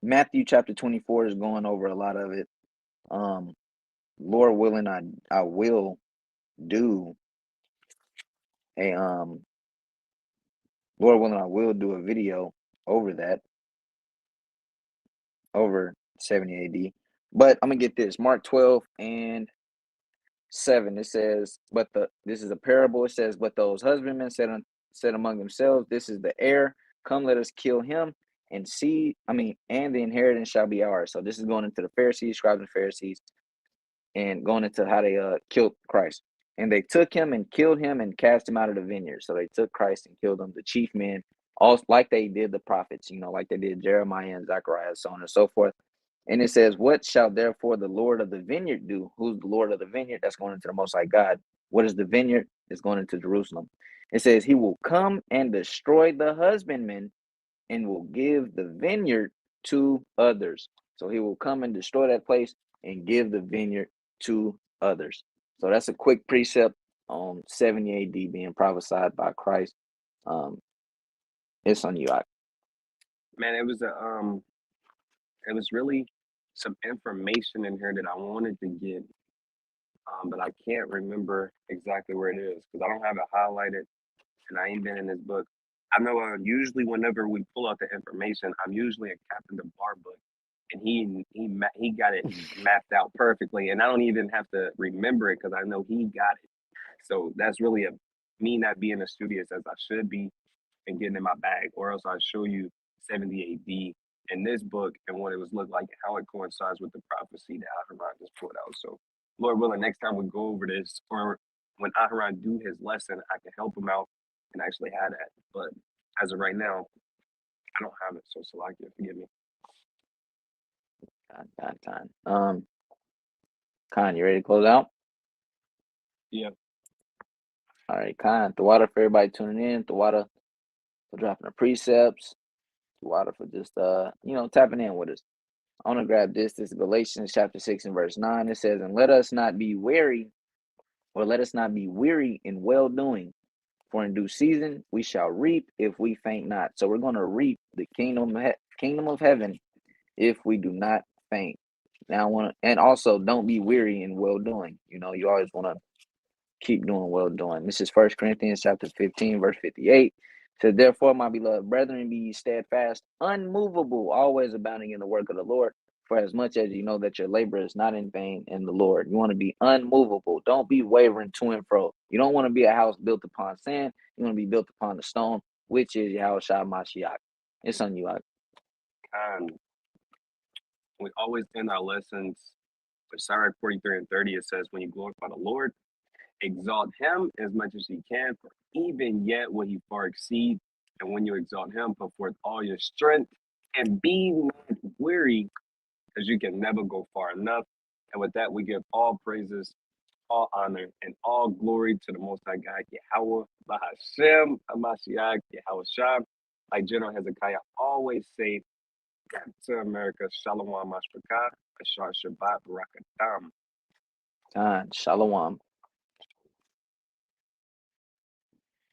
Matthew chapter 24 is going over a lot of it. Lord willing, I will do a Lord willing, I will do a video over that, over 70 AD. But I'm gonna get this. Mark 12 and 7. It says, this is a parable. It says, but those husbandmen said among themselves, this is the heir. Come, let us kill him, and and the inheritance shall be ours. So this is going into the Pharisees, scribes and Pharisees, and going into how they killed Christ. And they took him and killed him and cast him out of the vineyard. So they took Christ and killed him, the chief men, all like they did the prophets, like they did Jeremiah and Zechariah, so on and so forth. And it says, what shall therefore the Lord of the vineyard do? Who's the Lord of the vineyard? That's going into the Most High God. What is the vineyard? It's going into Jerusalem. It says, he will come and destroy the husbandmen and will give the vineyard to others. So he will come and destroy that place and give the vineyard to others. So that's a quick precept on 70 AD being prophesied by Christ. It's on you. Man, it was really some information in here that I wanted to get, but I can't remember exactly where it is because I don't have it highlighted, and I ain't been in this book. I know usually whenever we pull out the information, I'm usually a Captain DeBar book, and he got it mapped out perfectly, and I don't even have to remember it because I know he got it. So that's really a me not being as studious as I should be and getting in my bag, or else I'll show you 70 AD in this book and what it was look like and how it coincides with the prophecy that Aharon just put out. So, Lord willing, next time we go over this, or when Aharon do his lesson, I can help him out and actually have that. But as of right now, I don't have it. So, Salakia, forgive me. Khan, you ready to close out? Yeah. All right, Khan. The water for everybody tuning in. The water for dropping the precepts. The water for just tapping in with us. I want to grab this. This is Galatians chapter 6 and verse 9. It says, "And let us not be weary, or let us not be weary in well doing. For in due season we shall reap if we faint not." So we're going to reap the kingdom of heaven if we do not faint. Now I want to, and also don't be weary in well doing. You always want to keep doing well doing. This is 1 Corinthians chapter 15, verse 58. It says, "Therefore, my beloved brethren, be ye steadfast, unmovable, always abounding in the work of the Lord. For as much as you know that your labor is not in vain in the Lord." You want to be unmovable. Don't be wavering to and fro. You don't want to be a house built upon sand. You want to be built upon the stone, which is Yahushua Mashiach. It's on you, And we always end our lessons with Sirach 43 and 30. It says, when you glorify the Lord, exalt him as much as you can, for even yet will he far exceed. And when you exalt him, put forth all your strength and be not weary, because you can never go far enough. And with that, we give all praises, all honor, and all glory to the Most High God, Yahweh, Bahashem, Hamashiach, Yahweh Shah. Like General Hezekiah always say, to America, Shalom, Mashpaka, Ashar Shabbat, Barakatam. Shalom.